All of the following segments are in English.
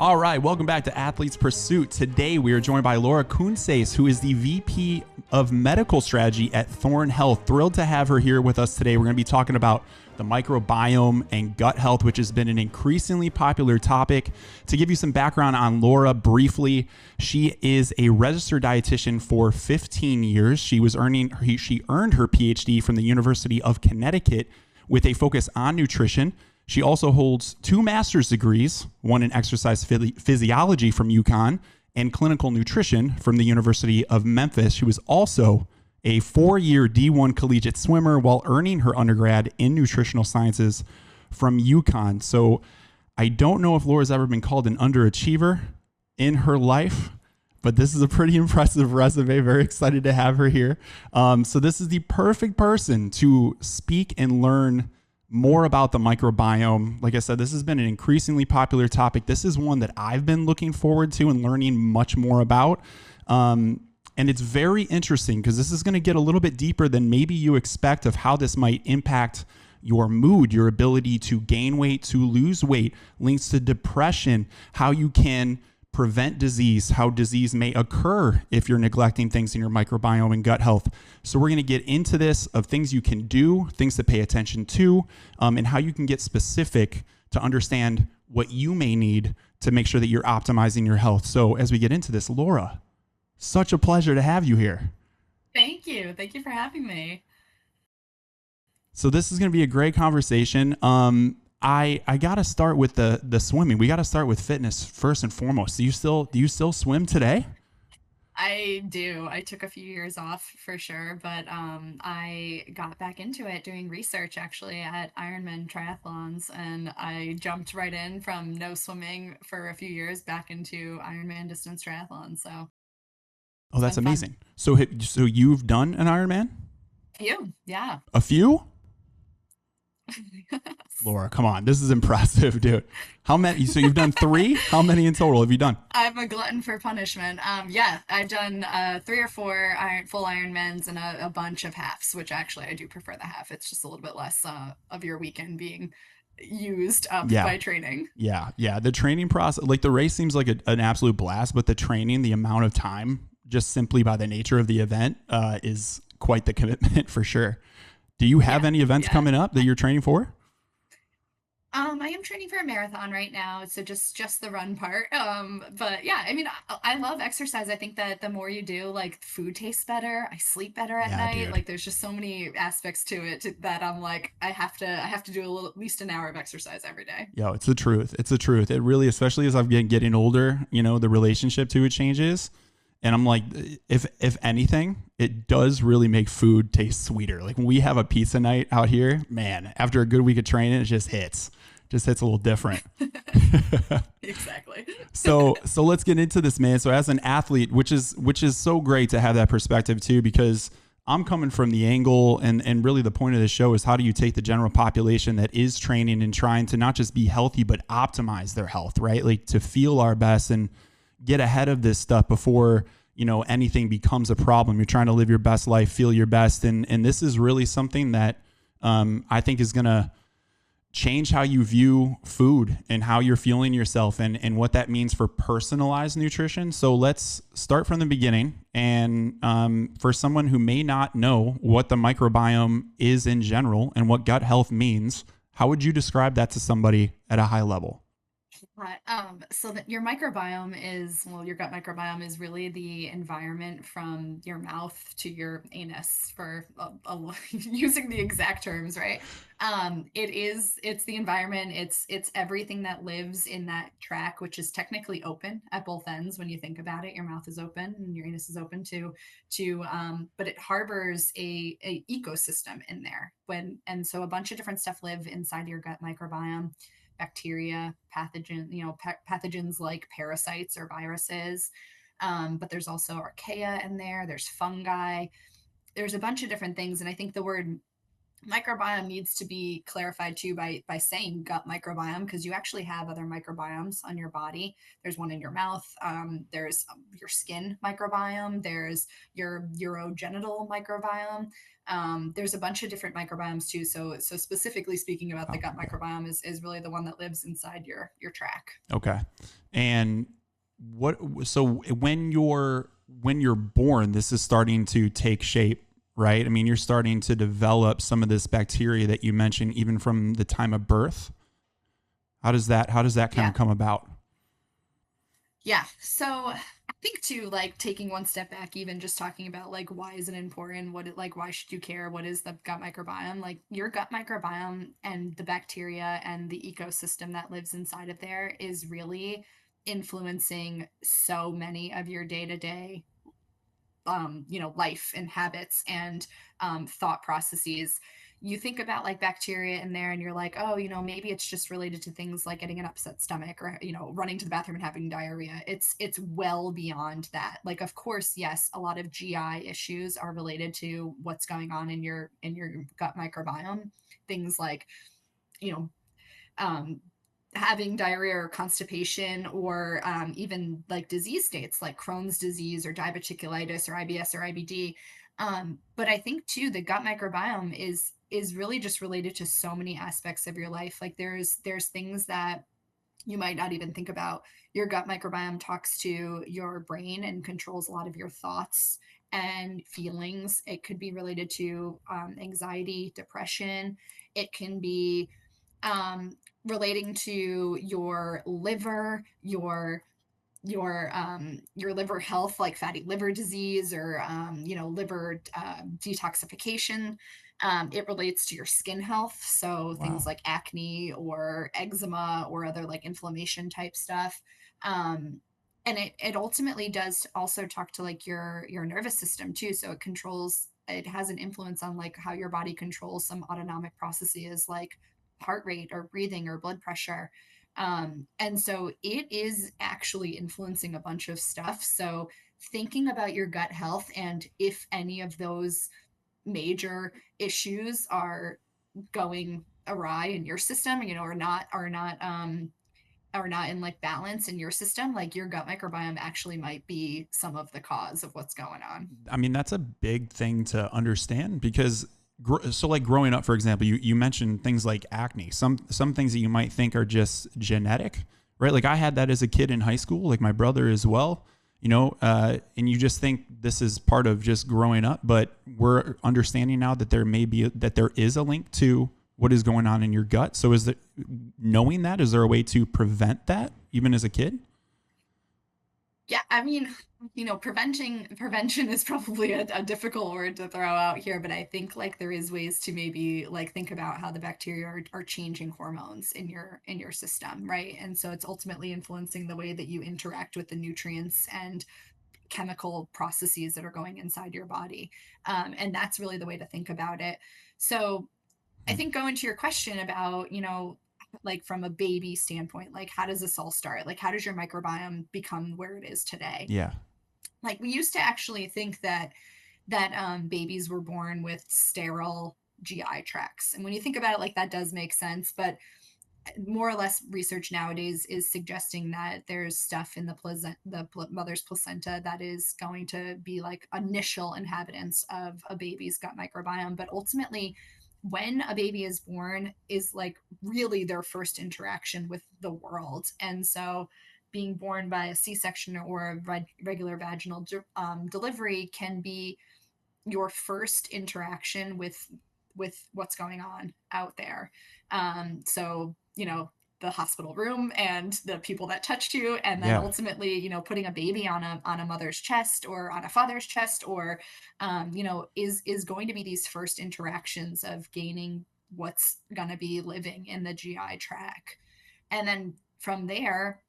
All right, welcome back to Athlete's Pursuit. Today we are joined by Laura Kunces, who is the VP of Medical Strategy at Thorne Health. Thrilled to have her here with us today. We're going to be talking about the microbiome and gut health, which has been an increasingly popular topic. To give you some background on Laura briefly, she is a registered dietitian for 15 years. She earned her PhD from the University of Connecticut with a focus on nutrition. She also holds 2 master's degrees, one in exercise physiology from UConn and clinical nutrition from the University of Memphis. She was also a 4-year D1 collegiate swimmer while earning her undergrad in nutritional sciences from UConn. So I don't know if Laura's ever been called an underachiever in her life, but this is a pretty impressive resume. Very excited to have her here. So this is the perfect person to speak and learn more about the microbiome. Like I said, this has been an increasingly popular topic. This is one that I've been looking forward to and learning much more about. And it's very interesting because this is going to get a little bit deeper than maybe you expect of how this might impact your mood, your ability to gain weight, to lose weight, links to depression, how you can prevent disease, how disease may occur if you're neglecting things in your microbiome and gut health. So we're going to get into this of things you can do, things to pay attention to, and how you can get specific to understand what you may need to make sure that you're optimizing your health. So as we get into this, Laura, such a pleasure to have you here. Thank you. Thank you for having me. So this is going to be a great conversation. I gotta start with the swimming. We gotta start with fitness first and foremost. Do you still swim today? I do. I took a few years off for sure, but I got back into it doing research actually at Ironman triathlons, and I jumped right in from no swimming for a few years back into Ironman distance triathlon. So Oh, it's that's been fun. amazing. So you've done an Ironman? You, yeah. A few? Laura, come on. This is impressive, dude. How many? So you've done 3? How many in total have you done? I'm a glutton for punishment. Yeah, I've done 3 or 4 full Ironmans and a bunch of halves, which actually I do prefer the half. It's just a little bit less of your weekend being used up Yeah. by training. Yeah. The training process, like the race seems like an absolute blast, but the training, the amount of time, just simply by the nature of the event, is quite the commitment for sure. Do you have Yeah, any events yeah. coming up that you're training for? I am training for a marathon right now, so just the run part. But yeah, I mean, I love exercise. I think that the more you do, like food tastes better, I sleep better at Yeah, night. dude. Like there's just so many aspects to it that I'm like, I have to do a little, at least an hour of exercise every day. Yo, it's the truth. It's the truth. It really, especially as I'm getting older, the relationship to it changes. And I'm like, if anything, it does really make food taste sweeter. Like when we have a pizza night out here, man, after a good week of training, it just hits a little different. Exactly. So let's get into this, man. So as an athlete, which is so great to have that perspective too, because I'm coming from the angle and really the point of the show is how do you take the general population that is training and trying to not just be healthy, but optimize their health, right? Like to feel our best and get ahead of this stuff before, anything becomes a problem. You're trying to live your best life, feel your best. And this is really something that I think is going to change how you view food and how you're feeling yourself and what that means for personalized nutrition. So let's start from the beginning. And for someone who may not know what the microbiome is in general and what gut health means, how would you describe that to somebody at a high level? So that your microbiome is, well, your gut microbiome is really the environment from your mouth to your anus for using the exact terms, right? It's the environment. It's everything that lives in that tract, which is technically open at both ends. When you think about it, your mouth is open and your anus is open but it harbors a ecosystem in there so a bunch of different stuff live inside your gut microbiome, bacteria, pathogens like parasites or viruses. But there's also archaea in there. There's fungi. There's a bunch of different things, and I think the word microbiome needs to be clarified too by saying gut microbiome, because you actually have other microbiomes on your body. There's one in your mouth. There's your skin microbiome. There's your urogenital microbiome. There's a bunch of different microbiomes too. So specifically speaking about the Oh, gut microbiome is really the one that lives inside your tract. okay. And so when you're born, this is starting to take shape, right? I mean, you're starting to develop some of this bacteria that you mentioned even from the time of birth. How does that kind Yeah. of come about? Yeah. So I think too, like taking one step back, even just talking about like why is it important? Why should you care? What is the gut microbiome? Like your gut microbiome and the bacteria and the ecosystem that lives inside of there is really influencing so many of your day-to-day life and habits and thought processes. You think about like bacteria in there and you're like, oh, maybe it's just related to things like getting an upset stomach or, running to the bathroom and having diarrhea. It's well beyond that. Like, of course, yes, a lot of GI issues are related to what's going on in your gut microbiome. Things like, you know, um, having diarrhea or constipation or even like disease states like Crohn's disease or diverticulitis or IBS or IBD. But I think too the gut microbiome is really just related to so many aspects of your life. Like there's things that you might not even think about. Your gut microbiome talks to your brain and controls a lot of your thoughts and feelings. It could be related to anxiety, depression. It can be um, relating to your liver, your liver health, like fatty liver disease or liver detoxification. It relates to your skin health, so things Wow. like acne or eczema or other like inflammation type stuff. And it ultimately does also talk to like your nervous system too. So it has an influence on like how your body controls some autonomic processes like heart rate or breathing or blood pressure. And so it is actually influencing a bunch of stuff. So thinking about your gut health and if any of those major issues are going awry in your system, or not in like balance in your system, like your gut microbiome actually might be some of the cause of what's going on. I mean, that's a big thing to understand because so like growing up, for example, you mentioned things like acne. Some things that you might think are just genetic, right? Like I had that as a kid in high school, like my brother as well. And you just think this is part of just growing up, but we're understanding now that there is a link to what is going on in your gut. So knowing that, is there a way to prevent that even as a kid? Yeah, I mean, prevention is probably a difficult word to throw out here, but I think like there is ways to maybe like think about how the bacteria are changing hormones in your system, right? And so it's ultimately influencing the way that you interact with the nutrients and chemical processes that are going inside your body. And that's really the way to think about it. So I think going to your question about, like from a baby standpoint, like how does this all start? Like how does your microbiome become where it is today? Yeah. Like we used to actually think that babies were born with sterile GI tracts. And when you think about it, like that does make sense, but more or less research nowadays is suggesting that there's stuff in the mother's placenta that is going to be like initial inhabitants of a baby's gut microbiome. But ultimately, when a baby is born is like really their first interaction with the world. And so being born by a C-section or a regular vaginal delivery can be your first interaction with what's going on out there. So the hospital room and the people that touched you, and then Yeah. ultimately putting a baby on a mother's chest or on a father's chest, or is going to be these first interactions of gaining what's going to be living in the GI tract. And then from there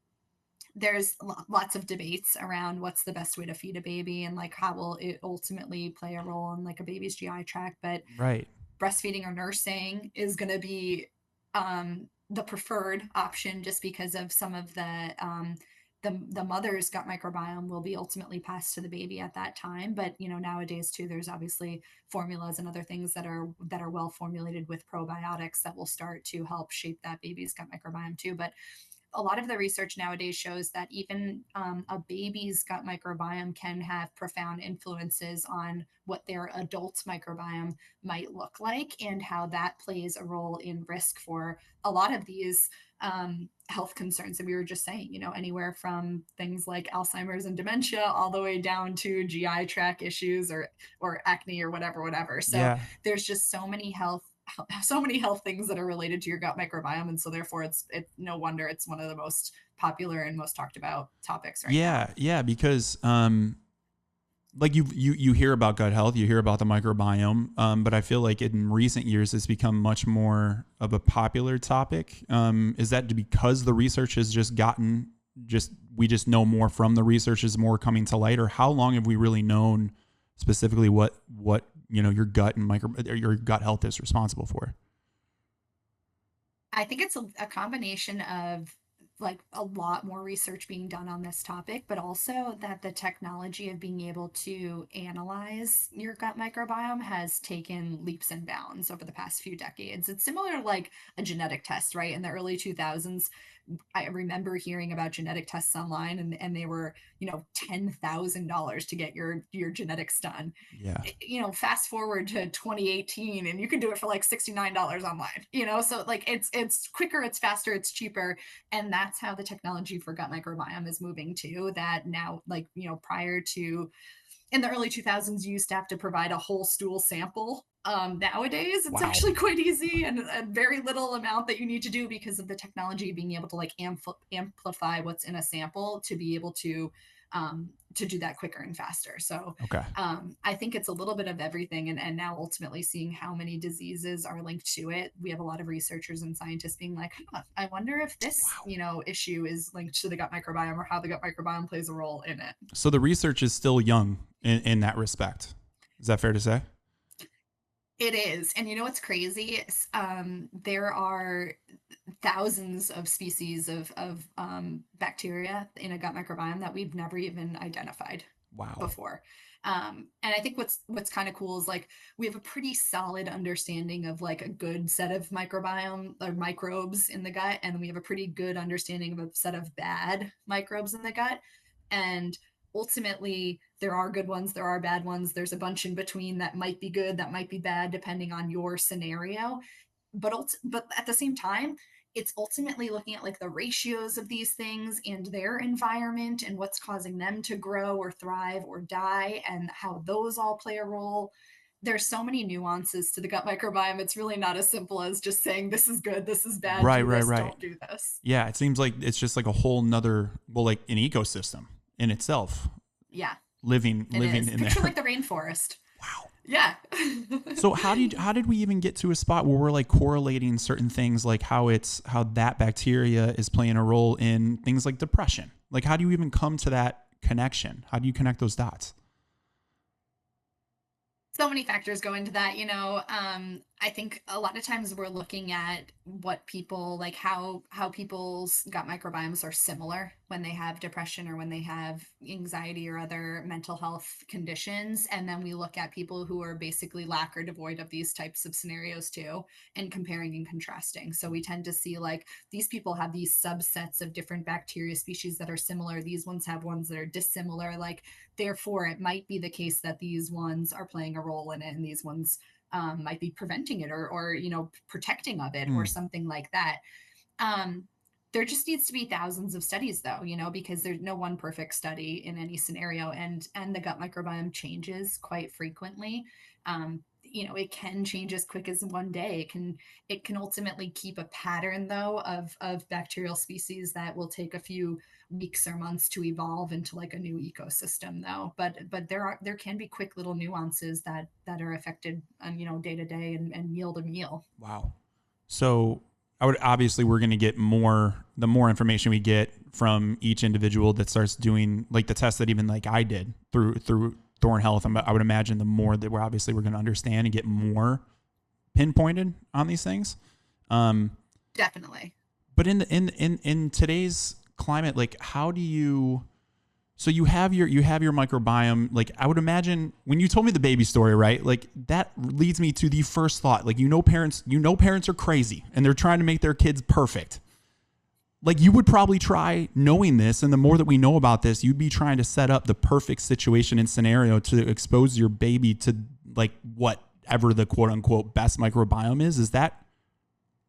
there's lots of debates around what's the best way to feed a baby and like how will it ultimately play a role in like a baby's GI tract. But Right. breastfeeding or nursing is going to be the preferred option just because of some of the mother's gut microbiome will be ultimately passed to the baby at that time. But nowadays too there's obviously formulas and other things that are well formulated with probiotics that will start to help shape that baby's gut microbiome too. But a lot of the research nowadays shows that even a baby's gut microbiome can have profound influences on what their adult microbiome might look like, and how that plays a role in risk for a lot of these health concerns that we were just saying, anywhere from things like Alzheimer's and dementia all the way down to GI tract issues or acne or whatever. So Yeah. there's just so many health things that are related to your gut microbiome, and so therefore it's no wonder it's one of the most popular and most talked about topics right now. Yeah, because like you hear about gut health, you hear about the microbiome, but I feel like in recent years it's become much more of a popular topic. Is that because the research has just gotten we just know more from the research, is more coming to light, or how long have we really known specifically what your gut and your gut health is responsible for? I think it's a combination of like a lot more research being done on this topic, but also that the technology of being able to analyze your gut microbiome has taken leaps and bounds over the past few decades. It's similar to like a genetic test, right? In the early 2000s, I remember hearing about genetic tests online, and they were, $10,000 to get your genetics done. Yeah. Fast forward to 2018 and you can do it for like $69 online, so like it's quicker, it's faster, it's cheaper. And that's how the technology for gut microbiome is moving to that now. Like, prior to, in the early 2000s, you used to have to provide a whole stool sample. Nowadays, it's Wow. actually quite easy, and a very little amount that you need to do because of the technology being able to like amplify what's in a sample to be able to do that quicker and faster. So Okay. I think it's a little bit of everything. And now ultimately seeing how many diseases are linked to it, we have a lot of researchers and scientists being like, I wonder if this, issue is linked to the gut microbiome, or how the gut microbiome plays a role in it. So the research is still young in that respect. Is that fair to say? It is. And what's crazy? There are thousands of species of bacteria in a gut microbiome that we've never even identified before. And I think what's kind of cool is like we have a pretty solid understanding of like a good set of microbiome or microbes in the gut, and we have a pretty good understanding of a set of bad microbes in the gut. And ultimately, there are good ones, there are bad ones, there's a bunch in between that might be good, that might be bad, depending on your scenario. But at the same time, it's ultimately looking at like the ratios of these things and their environment and what's causing them to grow or thrive or die, and how those all play a role. There's so many nuances to the gut microbiome. It's really not as simple as just saying this is good, this is bad, right. don't do this. Yeah, it seems like it's just like a whole nother, like an ecosystem in itself. Yeah. Living in Picture there. like the rainforest. Wow. Yeah. So how did we even get to a spot where we're like correlating certain things, like how that bacteria is playing a role in things like depression? Like, how do you even come to that connection? How do you connect those dots? So many factors go into that. I think a lot of times we're looking at what people like, how people's gut microbiomes are similar when they have depression or when they have anxiety or other mental health conditions. And then we look at people who are basically lack or devoid of these types of scenarios too, and comparing and contrasting. So we tend to see like these people have these subsets of different bacteria species that are similar. These ones have ones that are dissimilar. Like, therefore, it might be the case that these ones are playing a role in it, and these ones might be preventing it or protecting of it or something like that. There just needs to be thousands of studies though, because there's no one perfect study in any scenario, and the gut microbiome changes quite frequently. It can change as quick as one day. It can ultimately keep a pattern though of bacterial species that will take a few weeks or months to evolve into like a new ecosystem though. But there can be quick little nuances that are affected on, day to day and meal to meal. Wow. So we're going to get the more information we get from each individual that starts doing like the tests that even like I did through Thorne Health. I would imagine the more that we're going to understand and get more pinpointed on these things. Definitely. But in today's climate, like how do you? So you have your microbiome. Like I would imagine when you told me the baby story, right? Like that leads me to the first thought. Like parents are crazy and they're trying to make their kids perfect. like you would probably try knowing this, and the more that we know about this, you'd be trying to set up the perfect situation and scenario to expose your baby to like whatever the quote unquote best microbiome is. Is that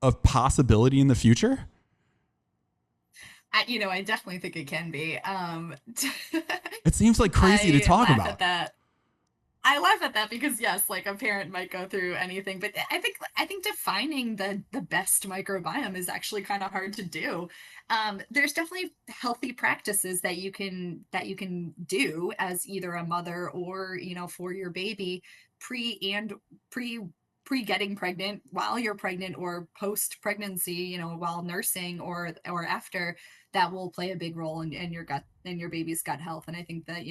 a possibility in the future? I definitely think it can be. It seems like crazy to I talk laugh at about. that. I laugh at that because yes, like a parent might go through anything, but I think defining the best microbiome is actually kind of hard to do. There's definitely healthy practices that you can do as either a mother or for your baby pre and pre pre getting pregnant, while you're pregnant, or post pregnancy, while nursing, or after, that will play a big role in your gut and your baby's gut health. And I think that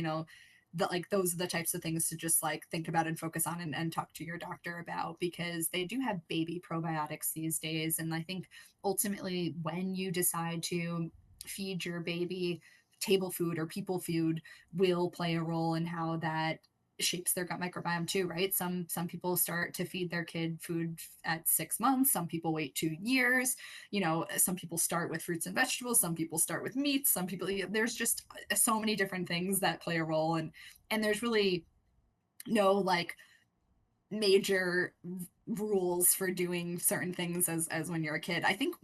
that like those are the types of things to just like think about and focus on, and talk to your doctor about, because they do have baby probiotics these days. And I think ultimately when you decide to feed your baby table food or people food will play a role in how that shapes their gut microbiome too, right? Some people start to feed their kid food at 6 months, some people wait 2 years, some people start with fruits and vegetables, some people start with meats, some people, there's just so many different things that play a role. And there's really no like major rules for doing certain things as when you're a kid. I think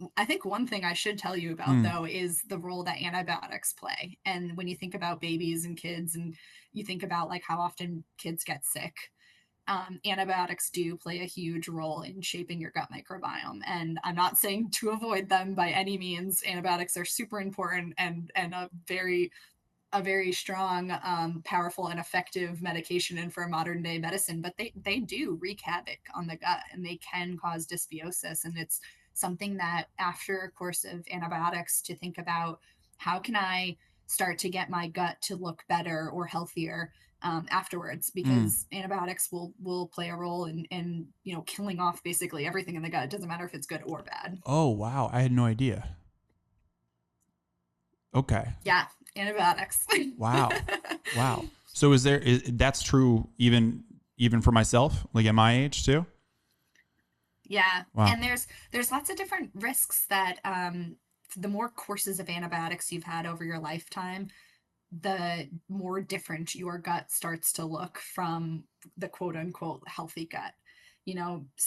one thing I should tell you about Mm. though is the role that antibiotics play. And when you think about babies and kids, and you think about like how often kids get sick, antibiotics do play a huge role in shaping your gut microbiome. And I'm not saying to avoid them by any means. Antibiotics are super important, and a very strong, powerful, and effective medication and for modern day medicine, but they do wreak havoc on the gut, and they can cause dysbiosis. And it's something that after a course of antibiotics, to think about how can I start to get my gut to look better or healthier afterwards, Mm. because antibiotics will play a role in killing off basically everything in the gut. It doesn't matter if it's good or bad. Oh, wow. I had no idea. Okay. Yeah, antibiotics. Wow. Wow. So that's true even for myself, like at my age too? Yeah, Wow. and there's lots of different risks that the more courses of antibiotics you've had over your lifetime, the more different your gut starts to look from the quote unquote healthy gut.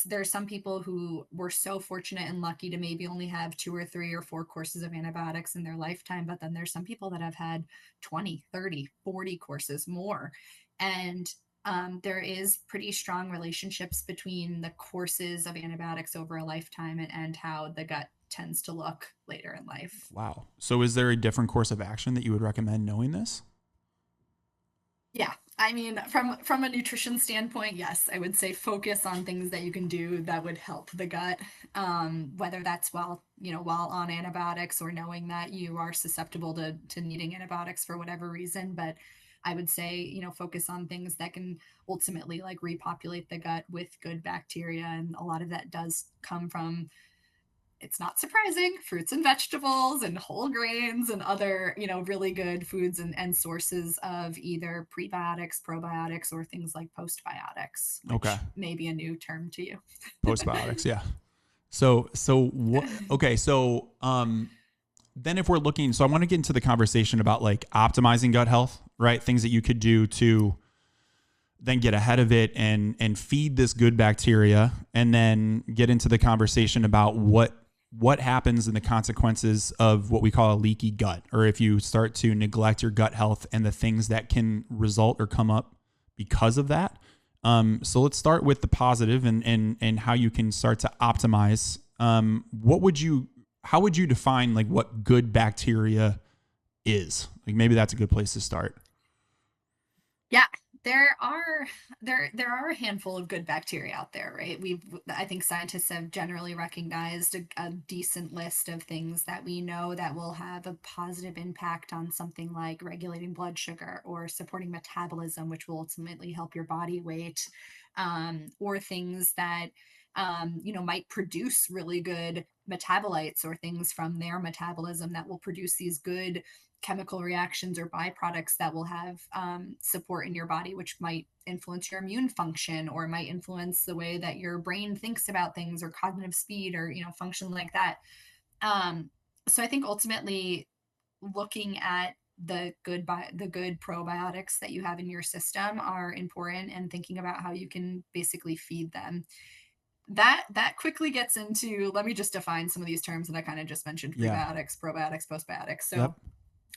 There's some people who were so fortunate and lucky to maybe only have 2 or 3 or 4 courses of antibiotics in their lifetime, but then there's some people that have had 20, 30, 40 courses more. And there is pretty strong relationships between the courses of antibiotics over a lifetime, and how the gut tends to look later in life. Wow. So is there a different course of action that you would recommend knowing this? Yeah, I mean, from a nutrition standpoint, yes, I would say focus on things that you can do that would help the gut. Whether that's while on antibiotics, or knowing that you are susceptible to needing antibiotics for whatever reason. But I would say, focus on things that can ultimately like repopulate the gut with good bacteria, and a lot of that does come from, it's not surprising, fruits and vegetables and whole grains and other, really good foods, and sources of either prebiotics, probiotics, or things like postbiotics, Okay. which may be a new term to you. Postbiotics, yeah. So what okay, so then if we're looking, so I want to get into the conversation about like optimizing gut health, right? Things that you could do to then get ahead of it and feed this good bacteria, and then get into the conversation about what happens in the consequences of what we call a leaky gut, or if you start to neglect your gut health and the things that can result or come up because of that. So let's start with the positive, and how you can start to optimize. How would you define like what good bacteria is? Like maybe that's a good place to start. Yeah, there are a handful of good bacteria out there, right? I think scientists have generally recognized a decent list of things that we know that will have a positive impact on something like regulating blood sugar or supporting metabolism, which will ultimately help your body weight, or things that might produce really good metabolites, or things from their metabolism that will produce these good chemical reactions or byproducts that will have support in your body, which might influence your immune function, or might influence the way that your brain thinks about things, or cognitive speed, or function like that. Um, So I think ultimately looking at the good probiotics that you have in your system are important, and thinking about how you can basically feed them. That quickly gets into, let me just define some of these terms that I kind of just mentioned: Yeah. prebiotics, probiotics, postbiotics. Yep. So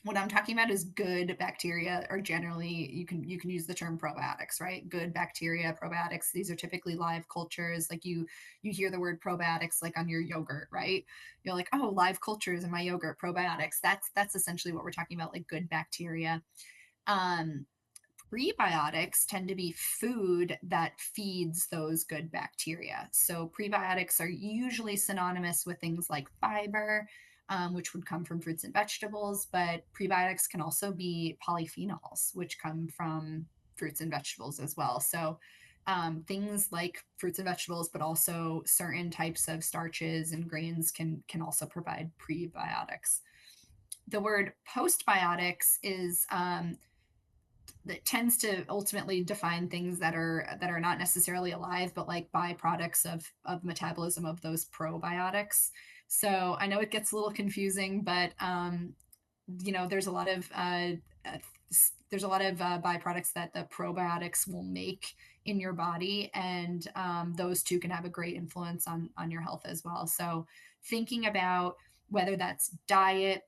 what I'm talking about is good bacteria, or generally you can use the term probiotics, right? Good bacteria, probiotics. These are typically live cultures. Like you hear the word probiotics like on your yogurt, right? You're like, oh, live cultures in my yogurt, probiotics. That's essentially what we're talking about, like good bacteria. Um, Prebiotics tend to be food that feeds those good bacteria. So prebiotics are usually synonymous with things like fiber, which would come from fruits and vegetables, but prebiotics can also be polyphenols, which come from fruits and vegetables as well. So things like fruits and vegetables, but also certain types of starches and grains can also provide prebiotics. The word postbiotics is that tends to ultimately define things that are not necessarily alive, but like byproducts of metabolism of those probiotics. So I know it gets a little confusing, but there's a lot of uh, byproducts that the probiotics will make in your body, and those two can have a great influence on your health as well. So thinking about whether that's diet,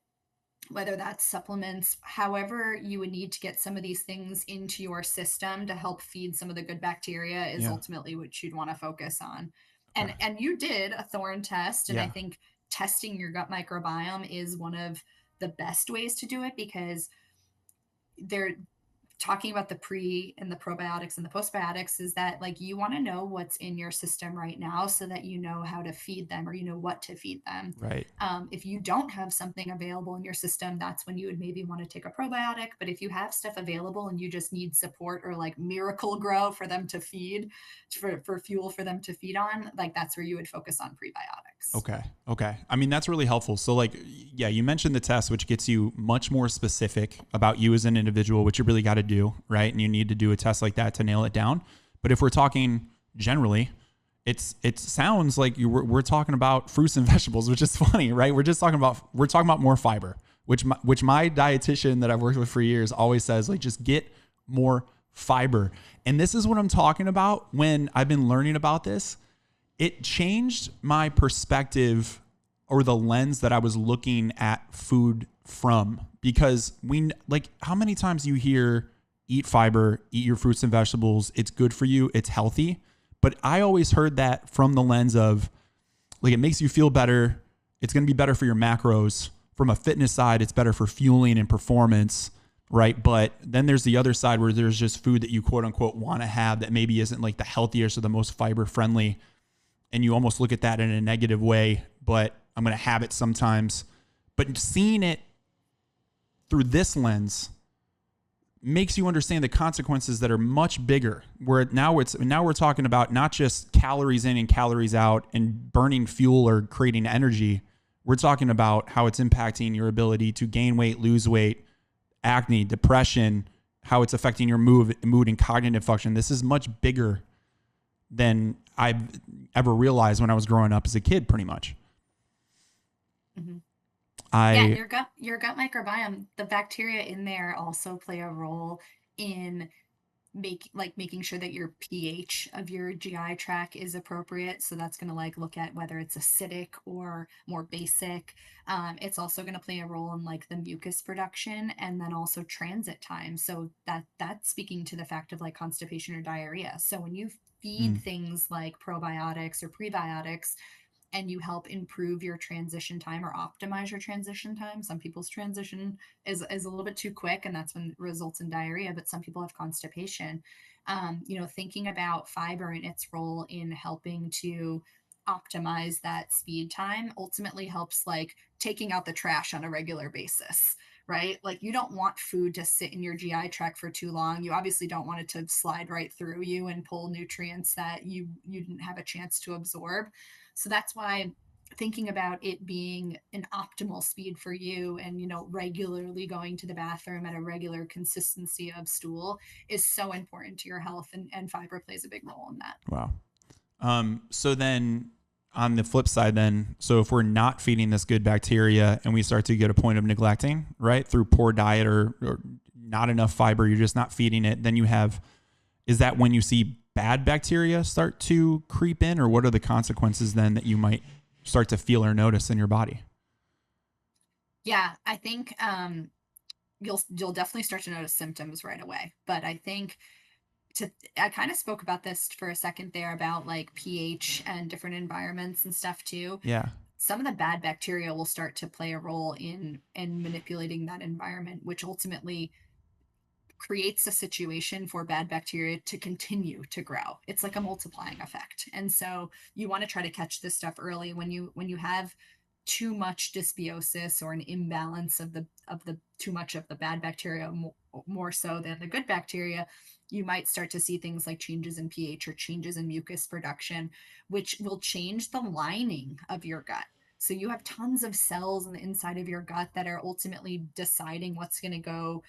whether that's supplements, however you would need to get some of these things into your system to help feed some of the good bacteria is Yeah. ultimately what you'd want to focus on. Okay. And you did a Thorne test, and I Yeah. think testing your gut microbiome is one of the best ways to do it, because there, talking about the pre and the probiotics and the postbiotics, is that like you want to know what's in your system right now so that you know how to feed them, or you know what to feed them. Right. If you don't have something available in your system, that's when you would maybe want to take a probiotic. But if you have stuff available and you just need support, or like miracle grow for them to feed, for fuel for them to feed on, like that's where you would focus on prebiotics. Okay. Okay. I mean, that's really helpful. So, like, yeah, you mentioned the test, which gets you much more specific about you as an individual, which you really got to do, right? And you need to do a test like that to nail it down. But if we're talking generally, it sounds like we're talking about fruits and vegetables, which is funny, right? We're talking about more fiber, which my dietitian that I've worked with for years always says, like, just get more fiber. And this is what I'm talking about when I've been learning about this. It changed my perspective, or the lens that I was looking at food from, because like, how many times you hear eat fiber, eat your fruits and vegetables, it's good for you, it's healthy. But I always heard that from the lens of, like, it makes you feel better. It's going to be better for your macros. From a fitness side, it's better for fueling and performance, right? But then there's the other side where there's just food that you quote unquote want to have that maybe isn't like the healthiest or the most fiber friendly, and you almost look at that in a negative way, but I'm going to have it sometimes. But seeing it through this lens makes you understand the consequences that are much bigger. Where now we're talking about not just calories in and calories out and burning fuel or creating energy. We're talking about how it's impacting your ability to gain weight, lose weight, acne, depression, how it's affecting your mood and cognitive function. This is much bigger than I've ever realized when I was growing up as a kid, pretty much. Mhm. Yeah, and I, your gut microbiome, the bacteria in there also play a role in making sure that your pH of your GI tract is appropriate. So that's going to like look at whether it's acidic or more basic. It's also going to play a role in like the mucus production, and then also transit time. So that's speaking to the fact of like constipation or diarrhea. So when you feed mm, things like probiotics or prebiotics, and you help improve your transition time or optimize your transition time. Some people's transition is a little bit too quick, and that's when it results in diarrhea, but some people have constipation. Thinking about fiber and its role in helping to optimize that speed time ultimately helps like taking out the trash on a regular basis, right? Like you don't want food to sit in your GI tract for too long. You obviously don't want it to slide right through you and pull nutrients that you didn't have a chance to absorb. So that's why thinking about it being an optimal speed for you, and regularly going to the bathroom at a regular consistency of stool is so important to your health, and fiber plays a big role in that. wow. So then on the flip side then, so if we're not feeding this good bacteria and we start to get a point of neglecting, right, through poor diet or not enough fiber, you're just not feeding it, then you have, is that when you see bad bacteria start to creep in, or what are the consequences then that you might start to feel or notice in your body? Yeah, I think you'll definitely start to notice symptoms right away. But I think to I kind of spoke about this for a second there about like pH and different environments and stuff too. Yeah. Some of the bad bacteria will start to play a role in manipulating that environment, which ultimately creates a situation for bad bacteria to continue to grow. It's like a multiplying effect. And so you want to try to catch this stuff early when you have too much dysbiosis or an imbalance of the too much of the bad bacteria more so than the good bacteria. You might start to see things like changes in pH or changes in mucus production, which will change the lining of your gut. So you have tons of cells on the inside of your gut that are ultimately deciding what's going to go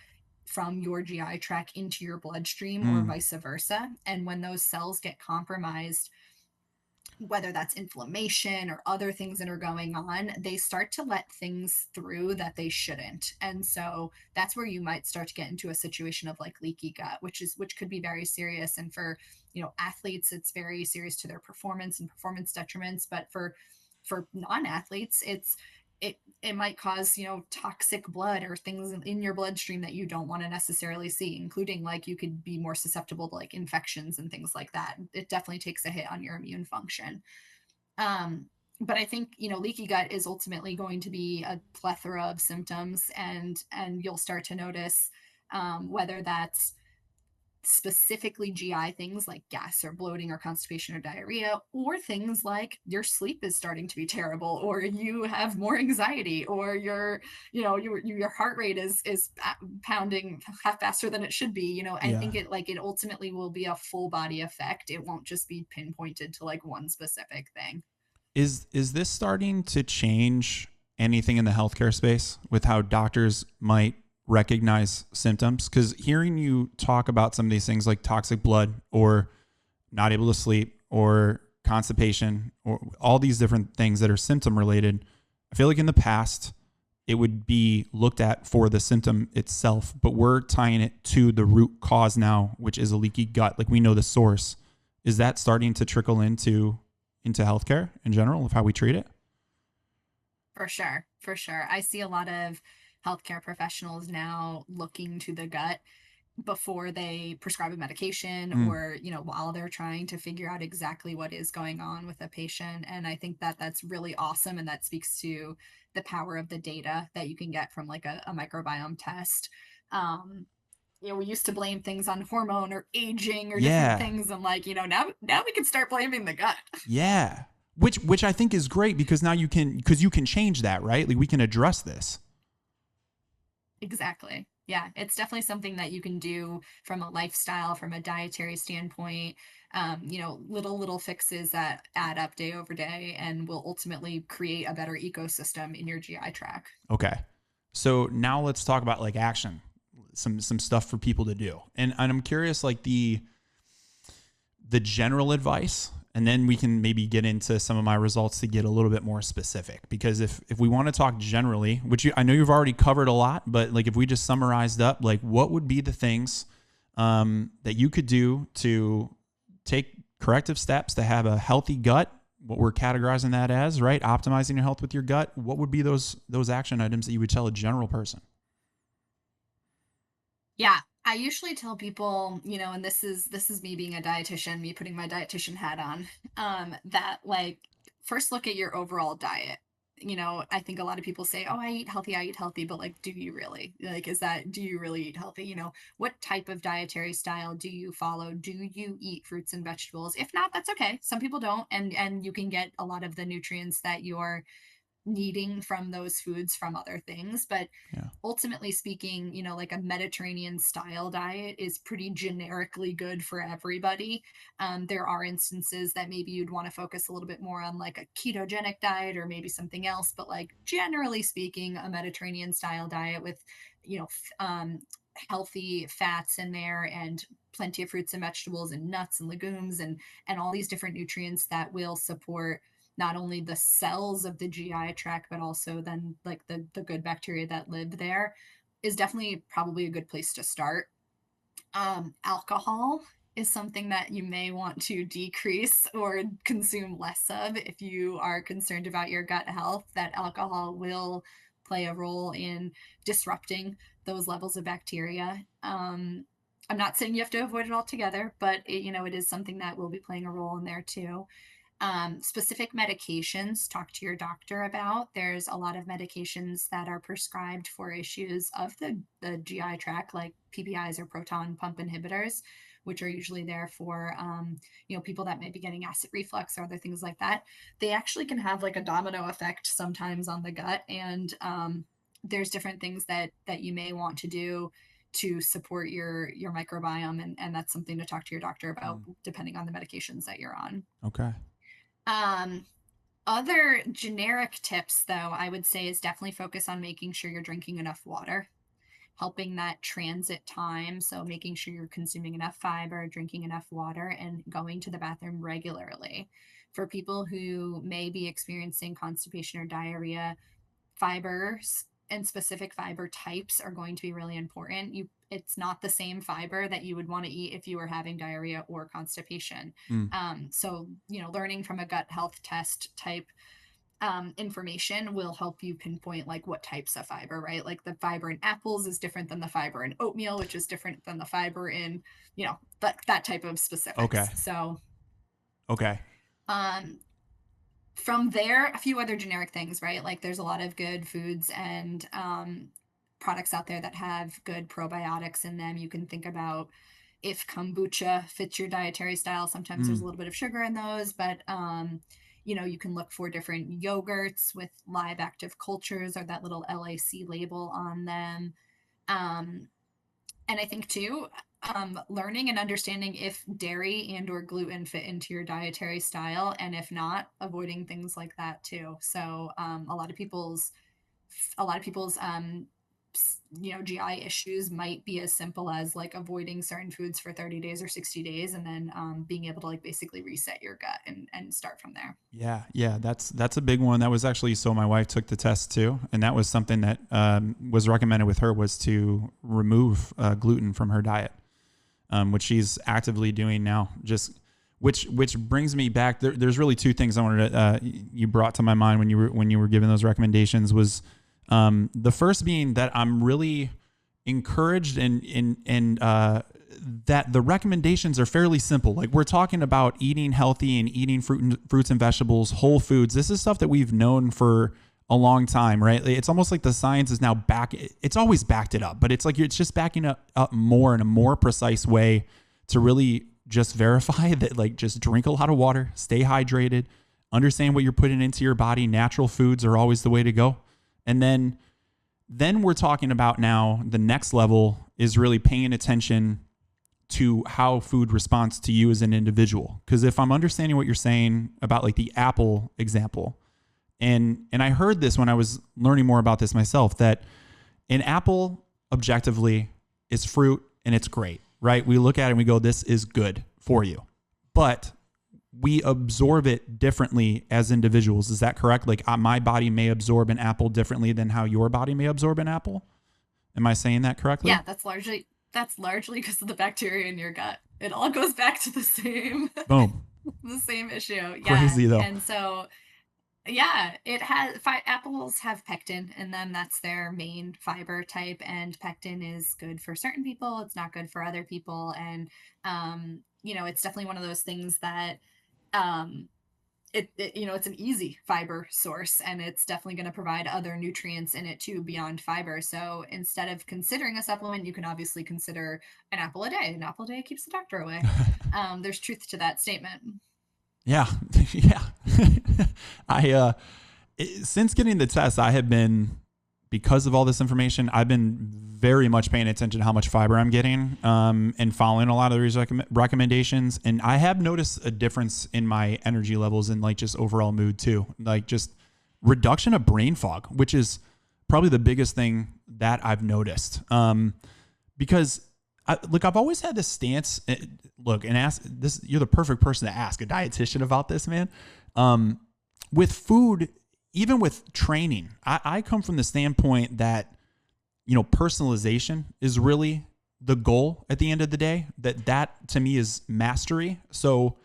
from your GI tract into your bloodstream or Mm. vice versa. And when those cells get compromised, whether that's inflammation or other things that are going on, they start to let things through that they shouldn't. And so that's where you might start to get into a situation of like leaky gut, which could be very serious. And for, athletes, it's very serious to their performance and performance detriments. But for non-athletes, it might cause toxic blood or things in your bloodstream that you don't want to necessarily see, including like you could be more susceptible to like infections and things like that. It definitely takes a hit on your immune function. um but I think leaky gut is ultimately going to be a plethora of symptoms, and you'll start to notice whether that's specifically GI things like gas or bloating or constipation or diarrhea, or things like your sleep is starting to be terrible, or you have more anxiety, or your heart rate is pounding half faster than it should be. I Yeah. think it ultimately will be a full body effect. It won't just be pinpointed to like one specific thing. Is this starting to change anything in the healthcare space with how doctors might recognize symptoms? Because hearing you talk about some of these things like toxic blood or not able to sleep or constipation or all these different things that are symptom related, I feel like in the past it would be looked at for the symptom itself, but we're tying it to the root cause now, which is a leaky gut. Like we know the source. Is that starting to trickle into healthcare in general of how we treat it? For sure, for sure. I see a lot of healthcare professionals now looking to the gut before they prescribe a medication, Mm. or while they're trying to figure out exactly what is going on with a patient. And I think that that's really awesome, and that speaks to the power of the data that you can get from like a microbiome test. um we used to blame things on hormone or aging or different Yeah. things, and like now we can start blaming the gut. Yeah. Which I think is great because now you can change that, right? Like we can address this. Exactly. Yeah, it's definitely something that you can do from a lifestyle, from a dietary standpoint. Little fixes that add up day over day and will ultimately create a better ecosystem in your GI tract. Okay. So now let's talk about like action. Some stuff for people to do. And I'm curious like the general advice, and then we can maybe get into some of my results to get a little bit more specific. Because if we want to talk generally, which I know you've already covered a lot, but like if we just summarized up, like what would be the things that you could do to take corrective steps to have a healthy gut, what we're categorizing that as, right? Optimizing your health with your gut. What would be those action items that you would tell a general person? Yeah, I usually tell people, and this is me being a dietitian, me putting my dietitian hat on, that like first look at your overall diet. I think a lot of people say, "Oh, I eat healthy," but like, do you really? Like, do you really eat healthy? What type of dietary style do you follow? Do you eat fruits and vegetables? If not, that's okay. Some people don't, and you can get a lot of the nutrients that you're needing from those foods from other things. But Yeah. ultimately speaking, like a Mediterranean style diet is pretty generically good for everybody. There are instances that maybe you'd want to focus a little bit more on like a ketogenic diet or maybe something else, but like generally speaking, a Mediterranean style diet with, healthy fats in there and plenty of fruits and vegetables and nuts and legumes and all these different nutrients that will support not only the cells of the GI tract, but also then like the good bacteria that live there, is definitely probably a good place to start. Alcohol is something that you may want to decrease or consume less of if you are concerned about your gut health. That alcohol will play a role in disrupting those levels of bacteria. I'm not saying you have to avoid it altogether, but it is something that will be playing a role in there too. Specific medications, talk to your doctor about. There's a lot of medications that are prescribed for issues of the GI tract, like PPIs or proton pump inhibitors, which are usually there for people that may be getting acid reflux or other things like that. They actually can have like a domino effect sometimes on the gut, and there's different things that you may want to do to support your microbiome, and that's something to talk to your doctor about depending on the medications that you're on. Okay. Other generic tips, though, I would say is definitely focus on making sure you're drinking enough water, helping that transit time. So making sure you're consuming enough fiber, drinking enough water, and going to the bathroom regularly. For people who may be experiencing constipation or diarrhea, fibers and specific fiber types are going to be really important. It's not the same fiber that you would want to eat if you were having diarrhea or constipation. So, learning from a gut health test type information will help you pinpoint like what types of fiber, right? Like the fiber in apples is different than the fiber in oatmeal, which is different than the fiber in, that type of specifics. Okay. So, okay. From there, a few other generic things, right? Like there's a lot of good foods and products out there that have good probiotics in them. You can think about if kombucha fits your dietary style. Sometimes there's a little bit of sugar in those, but you can look for different yogurts with live active cultures or that little LAC label on them. And I think too, learning and understanding if dairy and or gluten fit into your dietary style, and if not, avoiding things like that too. So a lot of people's GI issues might be as simple as like avoiding certain foods for 30 days or 60 days, and then being able to like basically reset your gut and start from there. Yeah. That's a big one. That was actually, so my wife took the test too. And that was something that was recommended with her, was to remove gluten from her diet, which she's actively doing now. Which brings me back. There's really two things I wanted to, you brought to my mind when you were giving those recommendations. Was the first being that I'm really encouraged and that the recommendations are fairly simple. Like we're talking about eating healthy and eating fruits and vegetables, whole foods. This is stuff that we've known for a long time, right? It's almost like the science is now it's always backed it up, but it's like, it's just backing up more in a more precise way to really just verify that, like, just drink a lot of water, stay hydrated, understand what you're putting into your body. Natural foods are always the way to go. And then we're talking about now the next level is really paying attention to how food responds to you as an individual. Because if I'm understanding what you're saying about like the apple example, and I heard this when I was learning more about this myself, that an apple objectively is fruit and it's great, right? We look at it and we go, this is good for you. But we absorb it differently as individuals. Is that correct? Like my body may absorb an apple differently than how your body may absorb an apple. Am I saying that correctly? Yeah, that's largely because of the bacteria in your gut. It all goes back to the same Boom. the same issue. Yeah. Crazy though. And so yeah, apples have pectin in them. That's their main fiber type, and pectin is good for certain people. It's not good for other people. And it's definitely one of those things that it's an easy fiber source, and it's definitely going to provide other nutrients in it too beyond fiber. So instead of considering a supplement, you can obviously consider an apple a day. An apple a day keeps the doctor away. There's truth to that statement. Yeah. Since getting the test, I have been, because of all this information, I've been very much paying attention to how much fiber I'm getting, and following a lot of these recommendations. And I have noticed a difference in my energy levels and like just overall mood too, like just reduction of brain fog, which is probably the biggest thing that I've noticed. Because I've always had this stance, and ask this, you're the perfect person to ask a dietitian about this, man. with food, even with training, I come from the standpoint that, personalization is really the goal at the end of the day. That to me is mastery. So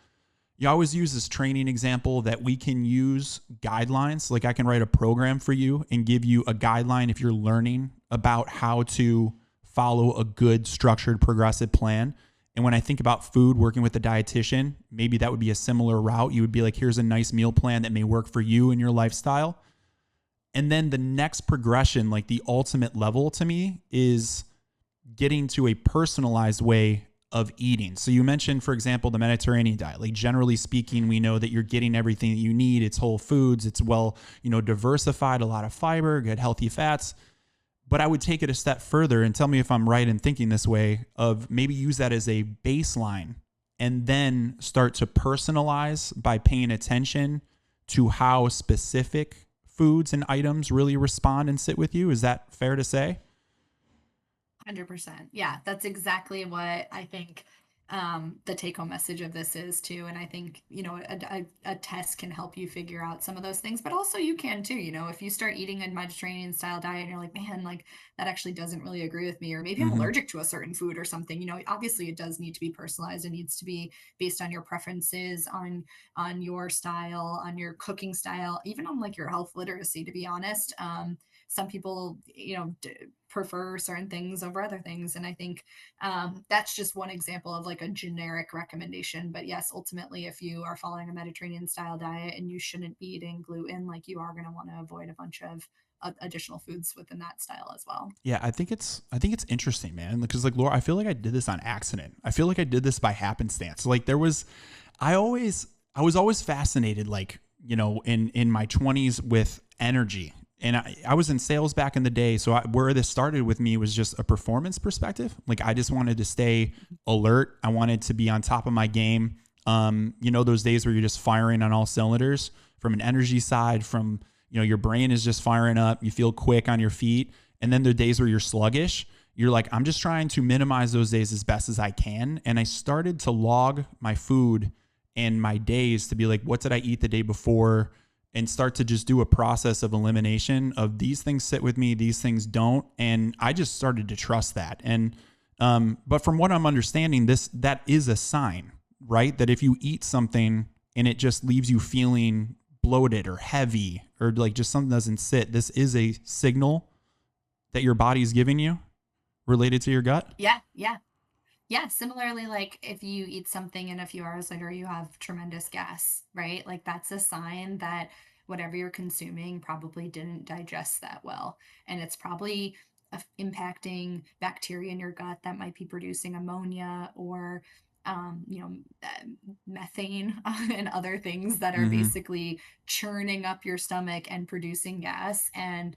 you always use this training example that we can use guidelines. Like I can write a program for you and give you a guideline if you're learning about how to follow a good structured progressive plan. And when I think about food, working with a dietitian, maybe that would be a similar route. You would be like, here's a nice meal plan that may work for you and your lifestyle. And then the next progression, like the ultimate level to me, is getting to a personalized way of eating. So you mentioned, for example, the Mediterranean diet. Like generally speaking, we know that you're getting everything that you need. It's whole foods. It's well, diversified, a lot of fiber, good healthy fats. But I would take it a step further and tell me if I'm right in thinking this way, of maybe use that as a baseline and then start to personalize by paying attention to how specific foods and items really respond and sit with you. Is that fair to say? 100%. Yeah, that's exactly what I think the take home message of this is too. And I think, a test can help you figure out some of those things, but also you can too. If you start eating a Mediterranean style diet and you're like, man, like that actually doesn't really agree with me, or maybe I'm Mm-hmm. allergic to a certain food or something, obviously it does need to be personalized. It needs to be based on your preferences, on your style, on your cooking style, even on like your health literacy, to be honest. Some people, prefer certain things over other things. And I think that's just one example of like a generic recommendation. But yes, ultimately, if you are following a Mediterranean style diet and you shouldn't be eating gluten, like you are going to want to avoid a bunch of additional foods within that style as well. Yeah, I think it's interesting, man. Because like Laura, I feel like I did this on accident. I feel like I did this by happenstance. Like I was always fascinated, like, in my 20s with energy. And I was in sales back in the day. So where this started with me was just a performance perspective. Like I just wanted to stay alert. I wanted to be on top of my game. Those days where you're just firing on all cylinders from an energy side, from, your brain is just firing up. You feel quick on your feet. And then there are days where you're sluggish. You're like, I'm just trying to minimize those days as best as I can. And I started to log my food and my days to be like, what did I eat the day before? And start to just do a process of elimination of these things sit with me, these things don't. And I just started to trust that. And, but from what I'm understanding, that is a sign, right? That if you eat something and it just leaves you feeling bloated or heavy, or like just something doesn't sit, this is a signal that your body's giving you related to your gut. Yeah. Yeah. Yeah, similarly, like if you eat something and a few hours later you have tremendous gas, right? Like that's a sign that whatever you're consuming probably didn't digest that well. And it's probably impacting bacteria in your gut that might be producing ammonia or, methane and other things that are Mm-hmm. basically churning up your stomach and producing gas. And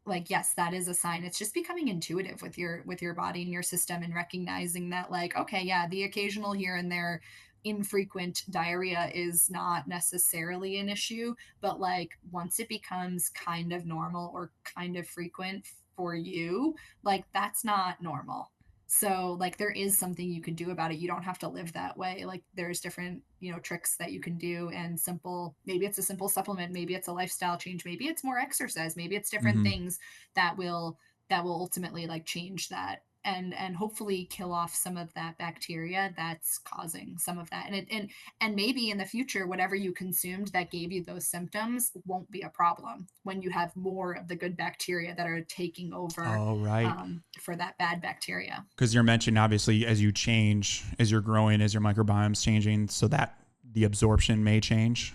like yes, that is a sign. It's just becoming intuitive with your body and your system, and recognizing that like, okay, yeah, the occasional here and there infrequent diarrhea is not necessarily an issue, but like once it becomes kind of normal or kind of frequent for you, like that's not normal. So like there is something you can do about it. You don't have to live that way. Like there's different, tricks that you can do, and simple, maybe it's a simple supplement, maybe it's a lifestyle change, maybe it's more exercise, maybe it's different Mm-hmm. things that will ultimately like change that, and hopefully kill off some of that bacteria that's causing some of that. And maybe in the future whatever you consumed that gave you those symptoms won't be a problem when you have more of the good bacteria that are taking over Oh, right. for that bad bacteria. Because you're mentioning obviously as you change, as you're growing, as your microbiome's changing, so that the absorption may change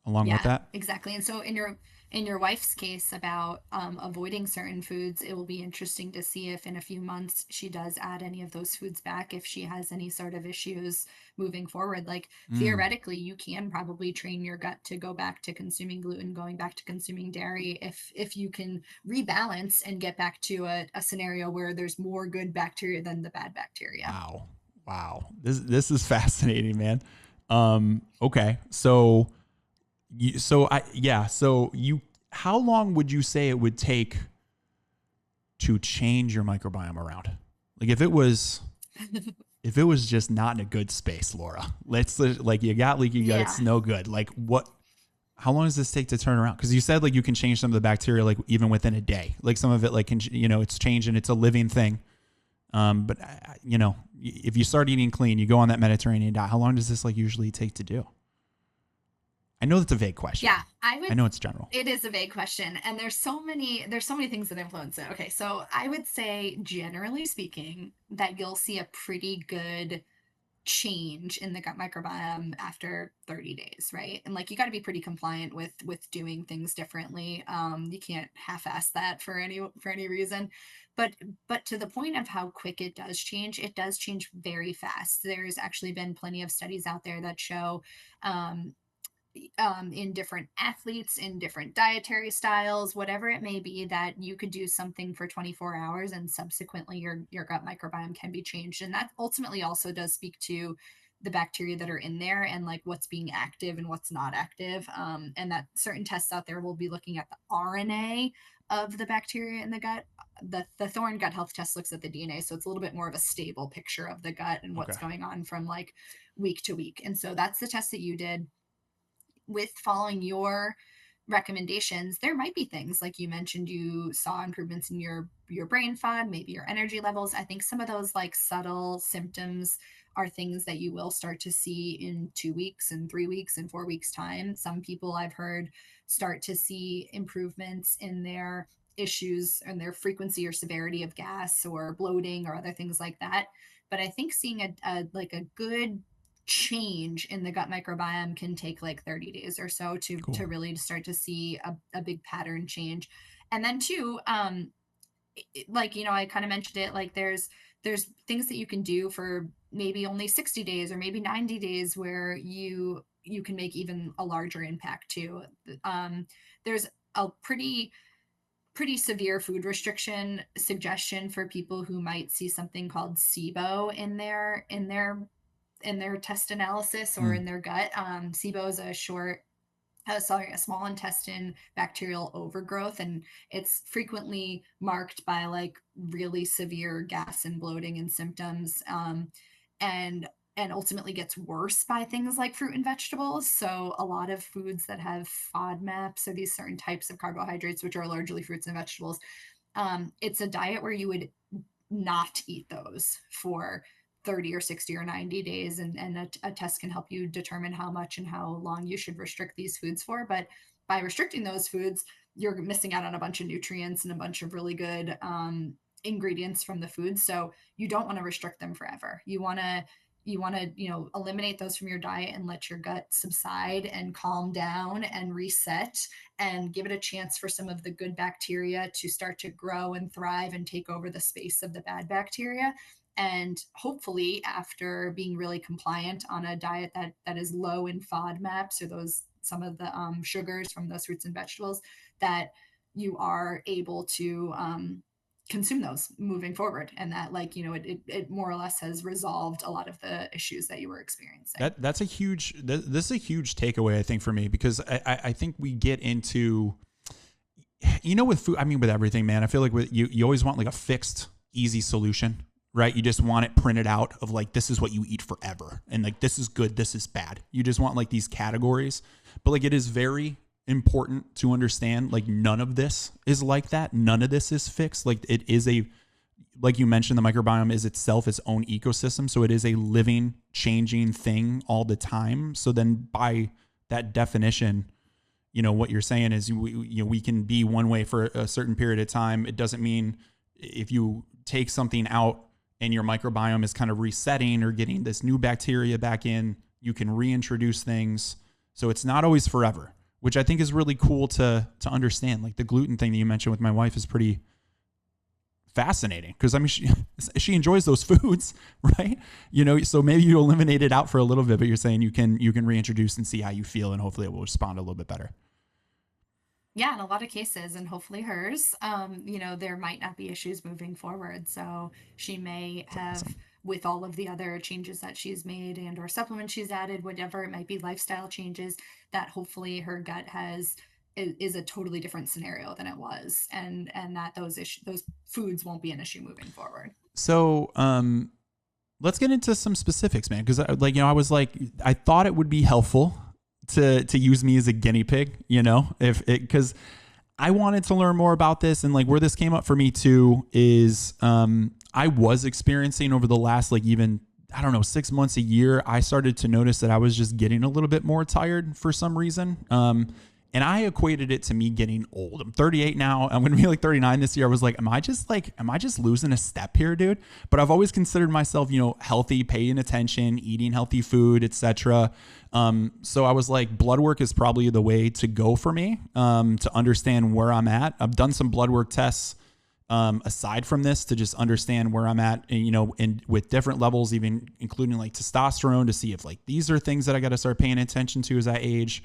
along with Yeah, that. exactly. And so in your wife's case about avoiding certain foods, it will be interesting to see if in a few months she does add any of those foods back, if she has any sort of issues moving forward. Like Mm. theoretically, you can probably train your gut to go back to consuming gluten, going back to consuming dairy, if you can rebalance and get back to a scenario where there's more good bacteria than the bad bacteria. Wow. Wow. This is fascinating, man. Okay. So how long would you say it would take to change your microbiome around? Like if it was just not in a good space, Laura, like you got leaky gut, Yeah. it's no good. Like How long does this take to turn around? Because you said like you can change some of the bacteria like even within a day. Like some of it like can, it's changing. It's a living thing. But if you start eating clean, you go on that Mediterranean diet. How long does this like usually take to do? I know that's a vague question. Yeah, I know it's general. It is a vague question, and there's so many things that influence it. Okay, so I would say generally speaking that you'll see a pretty good change in the gut microbiome after 30 days, right? And like you got to be pretty compliant with doing things differently. You can't half-ass that for any reason. But to the point of how quick it does change very fast. There's actually been plenty of studies out there that show um, in different athletes, in different dietary styles, whatever it may be, that you could do something for 24 hours and subsequently your gut microbiome can be changed. And that ultimately also does speak to the bacteria that are in there and like what's being active and what's not active. And that certain tests out there will be looking at the RNA of the bacteria in the gut. The Thorne Gut Health test looks at the DNA, so it's a little bit more of a stable picture of the gut and what's going on from like week to week. And so that's the test that you did. With following your recommendations, there might be things like you mentioned you saw improvements in your brain fog, maybe your energy levels. I think some of those like subtle symptoms are things that you will start to see in 2 weeks and 3 weeks and 4 weeks time. Some people I've heard start to see improvements in their issues and their frequency or severity of gas or bloating or other things like that. But I think seeing a good change in the gut microbiome can take like 30 days or so to really start to see a big pattern change. And then too, I kind of mentioned it, like there's things that you can do for maybe only 60 days or maybe 90 days where you can make even a larger impact too. There's a pretty severe food restriction suggestion for people who might see something called SIBO in their test analysis or in their gut. SIBO is a small intestine bacterial overgrowth, and it's frequently marked by like really severe gas and bloating and symptoms, and ultimately gets worse by things like fruit and vegetables. So a lot of foods that have FODMAPs, or these certain types of carbohydrates, which are largely fruits and vegetables, it's a diet where you would not eat those for 30 or 60 or 90 days. And a test can help you determine how much and how long you should restrict these foods for. But by restricting those foods, you're missing out on a bunch of nutrients and a bunch of really good ingredients from the food. So you don't want to restrict them forever. You want to eliminate those from your diet and let your gut subside and calm down and reset and give it a chance for some of the good bacteria to start to grow and thrive and take over the space of the bad bacteria. And hopefully, after being really compliant on a diet that is low in FODMAPs, or some of the sugars from those fruits and vegetables, that you are able to consume those moving forward, and that it more or less has resolved a lot of the issues that you were experiencing. This is a huge takeaway, I think, for me, because I think we get into, with food, I mean, with everything, man, I feel like you always want like a fixed, easy solution. Right? You just want it printed out of like, this is what you eat forever. And like, this is good, this is bad. You just want like these categories. But like, it is very important to understand, like, none of this is like that. None of this is fixed. Like, it is like you mentioned, the microbiome is itself its own ecosystem. So it is a living, changing thing all the time. So then by that definition, what you're saying is we can be one way for a certain period of time. It doesn't mean if you take something out and your microbiome is kind of resetting or getting this new bacteria back in, you can reintroduce things. So it's not always forever, which I think is really cool to understand. Like the gluten thing that you mentioned with my wife is pretty fascinating, because I mean, she enjoys those foods, right? So maybe you eliminate it out for a little bit, but you're saying you can reintroduce and see how you feel, and hopefully it will respond a little bit better. Yeah, in a lot of cases, and hopefully hers, there might not be issues moving forward. So she may have, awesome, with all of the other changes that she's made and or supplements she's added, whatever it might be, lifestyle changes, that hopefully her gut is a totally different scenario than it was, and that those foods won't be an issue moving forward. So let's get into some specifics, man, because I was like, I thought it would be helpful to use me as a guinea pig, if it, because I wanted to learn more about this. And like where this came up for me too is I was experiencing over the last like even, I don't know, 6 months, a year, I started to notice that I was just getting a little bit more tired for some reason. And I equated it to me getting old. I'm 38 now. I'm going to be like 39 this year. I was like, am I just losing a step here, dude? But I've always considered myself, healthy, paying attention, eating healthy food, etc. So I was like, blood work is probably the way to go for me, to understand where I'm at. I've done some blood work tests, aside from this to just understand where I'm at, and with different levels, even including like testosterone, to see if like these are things that I got to start paying attention to as I age.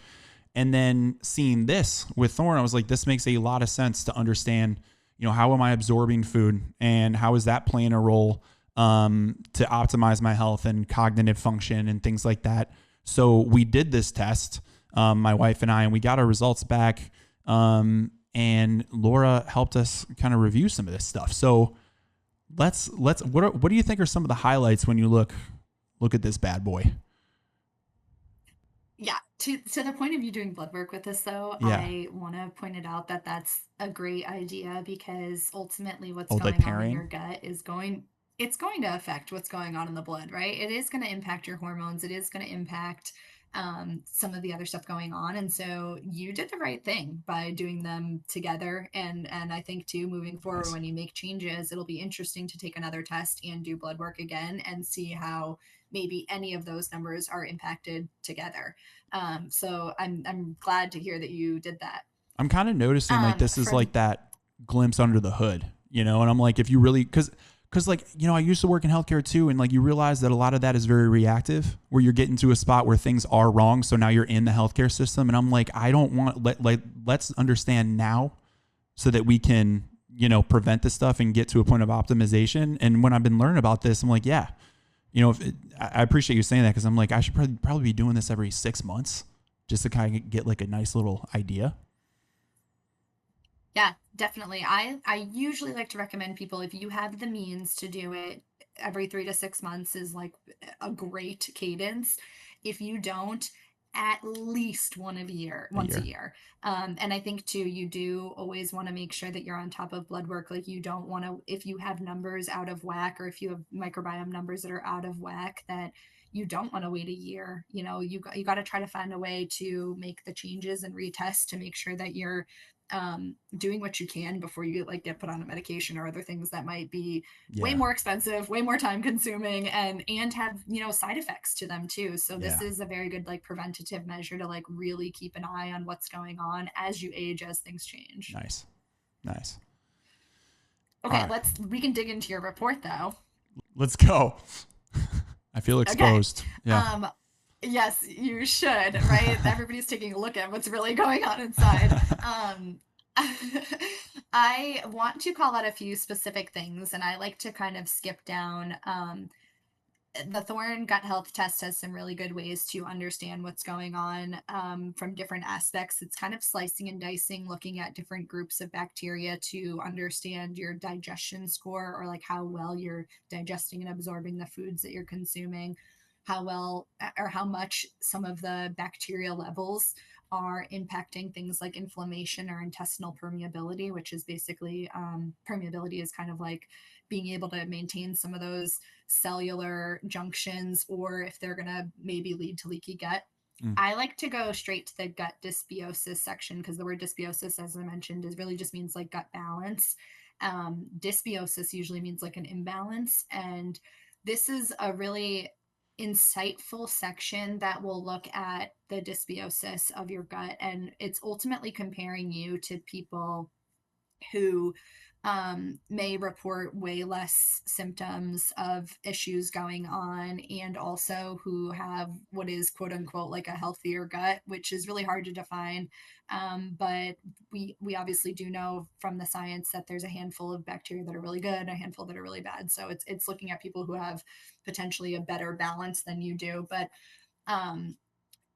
And then seeing this with Thorne, I was like, this makes a lot of sense to understand, how am I absorbing food and how is that playing a role, to optimize my health and cognitive function and things like that. So we did this test, my wife and I, and we got our results back. And Laura helped us kind of review some of this stuff. So what do you think are some of the highlights when you look at this bad boy? Yeah, to the point of you doing blood work with this though, Yeah. I want to point it out that that's a great idea because ultimately what's Oh, like going on in your pairing? gut is going it's going to affect what's going on in the blood, right? It is going to impact your hormones. It is going to impact some of the other stuff going on. And so you did the right thing by doing them together. And I think too, moving forward, Nice. when you make changes, it'll be interesting to take another test and do blood work again and see how maybe any of those numbers are impacted together. So I'm glad to hear that you did that. I'm kind of noticing like this is like From that glimpse under the hood, and I'm like, if you really, because like, I used to work in healthcare too. And like, you realize that a lot of that is very reactive where you're getting to a spot where things are wrong. So now you're in the healthcare system. And I'm like, I don't want, let's understand now so that we can, prevent this stuff and get to a point of optimization. And when I've been learning about this, I'm like, yeah, I appreciate you saying that. Cause I'm like, I should probably be doing this every 6 months just to kind of get like a nice little idea. Yeah, definitely. I usually like to recommend people if you have the means to do it every 3 to 6 months is like a great cadence. If you don't, at least A once a year. year. And I think too, you do always want to make sure that you're on top of blood work. Like you don't want to, if you have numbers out of whack or if you have microbiome numbers that are out of whack, that you don't want to wait a year. You got to try to find a way to make the changes and retest to make sure that you're doing what you can before you like get put on a medication or other things that might be way Yeah. more expensive, way more time consuming, and have side effects to them too. So this Yeah. is a very good like preventative measure to like really keep an eye on what's going on as you age, as things change. Nice. Nice. All Okay, right. we can dig into your report though. Let's go. I feel Okay. exposed. Yeah. Um, yes, you should, right? Everybody's taking a look at what's really going on inside. I want to call out a few specific things, and I like to kind of skip down. The Thorne Gut Health Test has some really good ways to understand what's going on from different aspects. It's kind of slicing and dicing, looking at different groups of bacteria to understand your digestion score or like how well you're digesting and absorbing the foods that you're consuming, how well or how much some of the bacterial levels are impacting things like inflammation or intestinal permeability, which is basically permeability is kind of like being able to maintain some of those cellular junctions or if they're going to maybe lead to leaky gut. Mm. I like to go straight to the gut dysbiosis section because the word dysbiosis, as I mentioned, is really just means like gut balance. Dysbiosis usually means like an imbalance. And this is a really insightful section that will look at the dysbiosis of your gut. And it's ultimately comparing you to people who may report way less symptoms of issues going on and also who have what is quote unquote like a healthier gut, which is really hard to define. But we obviously do know from the science that there's a handful of bacteria that are really good, a handful that are really bad. So it's looking at people who have potentially a better balance than you do. But um,